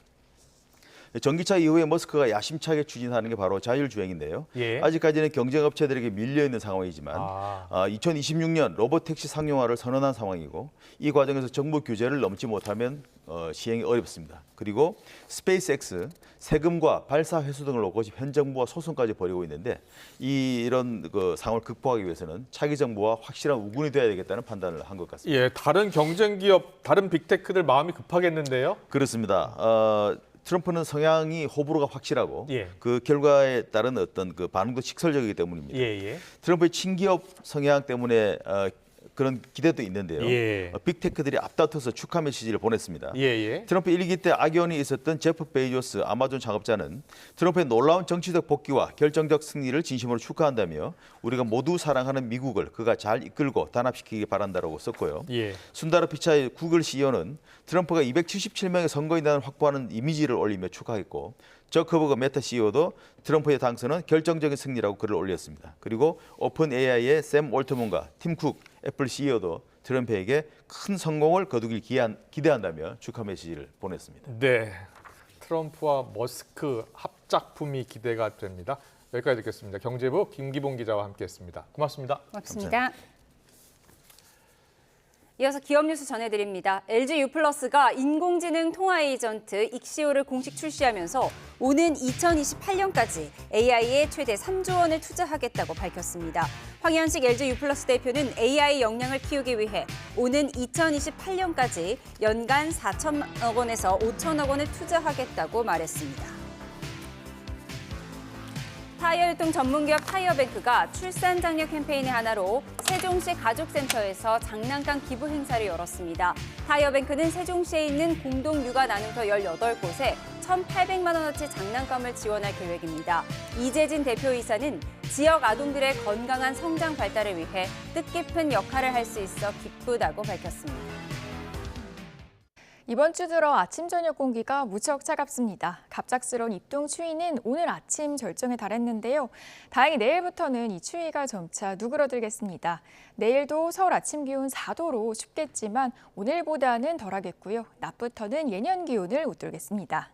전기차 이후에 머스크가 야심차게 추진하는 게 바로 자율주행인데요. 아직까지는 경쟁업체들에게 밀려있는 상황이지만 2026년 로봇택시 상용화를 선언한 상황이고 이 과정에서 정부 규제를 넘지 못하면 시행이 어렵습니다. 그리고 스페이스X, 세금과 발사 횟수 등을 놓고 현 정부와 소송까지 벌이고 있는데 이런 그 상황을 극복하기 위해서는 차기 정부와 확실한 우군이 돼야 되겠다는 판단을 한 것 같습니다. 다른 경쟁 기업, 다른 빅테크들 마음이 급하겠는데요? 그렇습니다. 트럼프는 성향이 호불호가 확실하고 그 결과에 따른 어떤 그 반응도 직설적이기 때문입니다. 트럼프의 친기업 성향 때문에 그런 기대도 있는데요. 빅테크들이 앞다퉈서 축하 메시지를 보냈습니다. 트럼프 1기 때 악연이 있었던 제프 베이조스 아마존 창업자는 트럼프의 놀라운 정치적 복귀와 결정적 승리를 진심으로 축하한다며 우리가 모두 사랑하는 미국을 그가 잘 이끌고 단합시키기 바란다라고 썼고요. 순다르 피차이 구글 CEO는 트럼프가 277명의 선거인단을 확보하는 이미지를 올리며 축하했고 저커버그 메타 CEO도 트럼프의 당선은 결정적인 승리라고 글을 올렸습니다. 그리고 오픈 AI의 샘 올트먼과 팀 쿡 애플 CEO도 트럼프에게 큰 성공을 거두길 기대한다며 축하 메시지를 보냈습니다. 네, 트럼프와 머스크 합작품이 기대가 됩니다. 여기까지 듣겠습니다. 경제부 김기봉 기자와 함께했습니다. 고맙습니다. 고맙습니다. 감사합니다. 이어서 기업 뉴스 전해드립니다. LG U+가 인공지능 통화 에이전트 익시오를 공식 출시하면서 오는 2028년까지 AI에 최대 3조 원을 투자하겠다고 밝혔습니다. 황현식 LG U+ 대표는 AI 역량을 키우기 위해 오는 2028년까지 연간 4천억 원에서 5천억 원을 투자하겠다고 말했습니다. 타이어 유통 전문기업 타이어뱅크가 출산 장려 캠페인의 하나로 세종시 가족센터에서 장난감 기부 행사를 열었습니다. 타이어뱅크는 세종시에 있는 공동육아 나눔터 18곳에 1,800만 원어치 장난감을 지원할 계획입니다. 이재진 대표이사는 지역 아동들의 건강한 성장 발달을 위해 뜻깊은 역할을 할 수 있어 기쁘다고 밝혔습니다. 이번 주 들어 아침 저녁 공기가 무척 차갑습니다. 갑작스러운 입동 추위는 오늘 아침 절정에 달했는데요. 다행히 내일부터는 이 추위가 점차 누그러들겠습니다. 내일도 서울 아침 기온 4도로 춥겠지만 오늘보다는 덜하겠고요. 낮부터는 예년 기온을 웃돌겠습니다.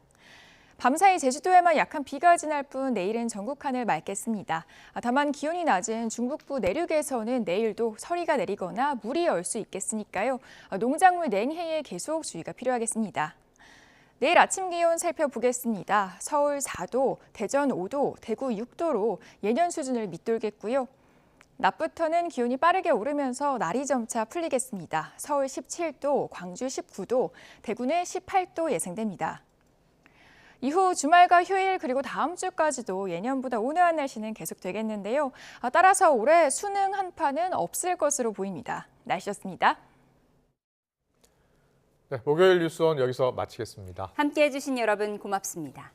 밤사이 제주도에만 약한 비가 지날 뿐 내일은 전국 하늘 맑겠습니다. 다만 기온이 낮은 중북부 내륙에서는 내일도 서리가 내리거나 물이 얼 수 있겠으니까요. 농작물 냉해에 계속 주의가 필요하겠습니다. 내일 아침 기온 살펴보겠습니다. 서울 4도, 대전 5도, 대구 6도로 예년 수준을 밑돌겠고요. 낮부터는 기온이 빠르게 오르면서 날이 점차 풀리겠습니다. 서울 17도, 광주 19도, 대구는 18도 예상됩니다. 이후 주말과 휴일 그리고 다음 주까지도 예년보다 온화한 날씨는 계속되겠는데요. 따라서 올해 수능 한파는 없을 것으로 보입니다. 날씨였습니다. 네, 목요일 뉴스원 여기서 마치겠습니다. 함께해 주신 여러분 고맙습니다.